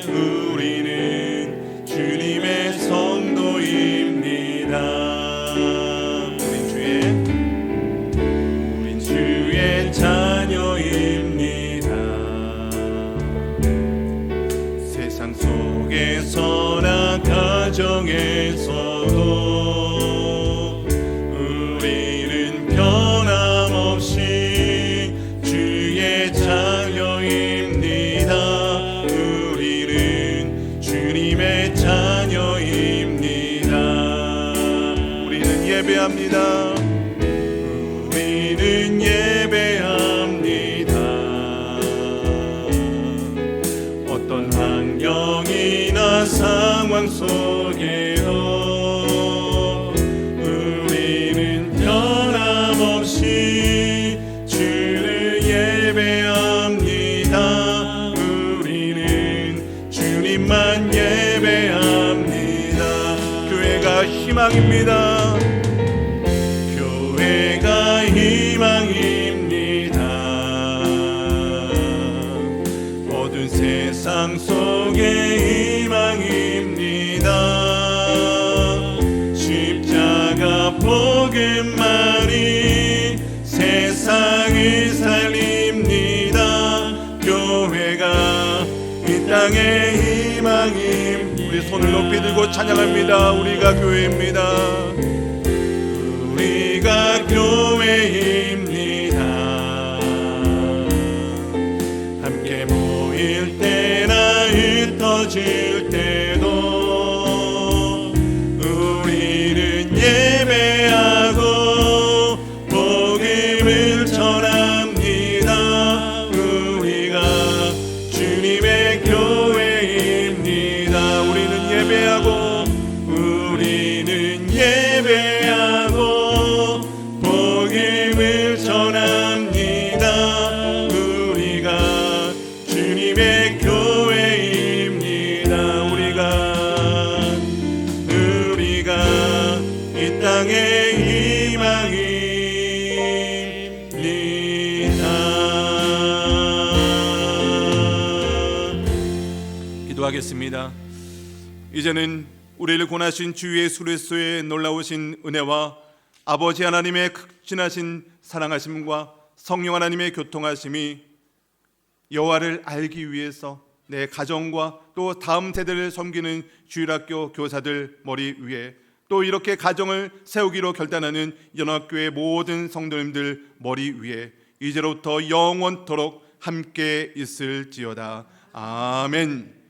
우리는 주님의 성도입니다. 자녀입니다. 세상 속에서나 가정에서도 우리는 변함없이 주의 자녀입니다. 우리는 주님의 자녀입니다. 우리는 예배합니다. 우리는 예배합니다. 어떤 환경이나 상황 속에도 우리는 변함없이 주를 예배합니다. 우리는 주님만 예배합니다. 교회가 희망입니다. 교회가 희망입니다. 어두운 세상 속에 희망입니다. 십자가 복음만이 세상을 살립니다. 교회가 이 땅의 희망입니다. 우리 손을 높이 들고 찬양합니다. 우리가 교회입니다. 우리가 교회입니다. 함께 모일 때나 흩어질 때도 우리는 예배하고 복음을 전합니다. 우리가 주님의 교회입니다. 우리는 예배하고 복음을 전합니다. 우리가 주님의 교회입니다. 우리가 이 땅의 희망입니다. 기도하겠습니다. 이제는 우리를 권하신 주 예수 그리스도의 놀라우신 은혜와 아버지 하나님의 극진하신 사랑하심과 성령 하나님의 교통하심이 여호와를 알기 위해서 내 가정과 또 다음 세대를 섬기는 주일학교 교사들 머리 위에 또 이렇게 가정을 세우기로 결단하는 연합교회 모든 성도님들 머리 위에 이제로부터 영원토록 함께 있을지어다. 아멘.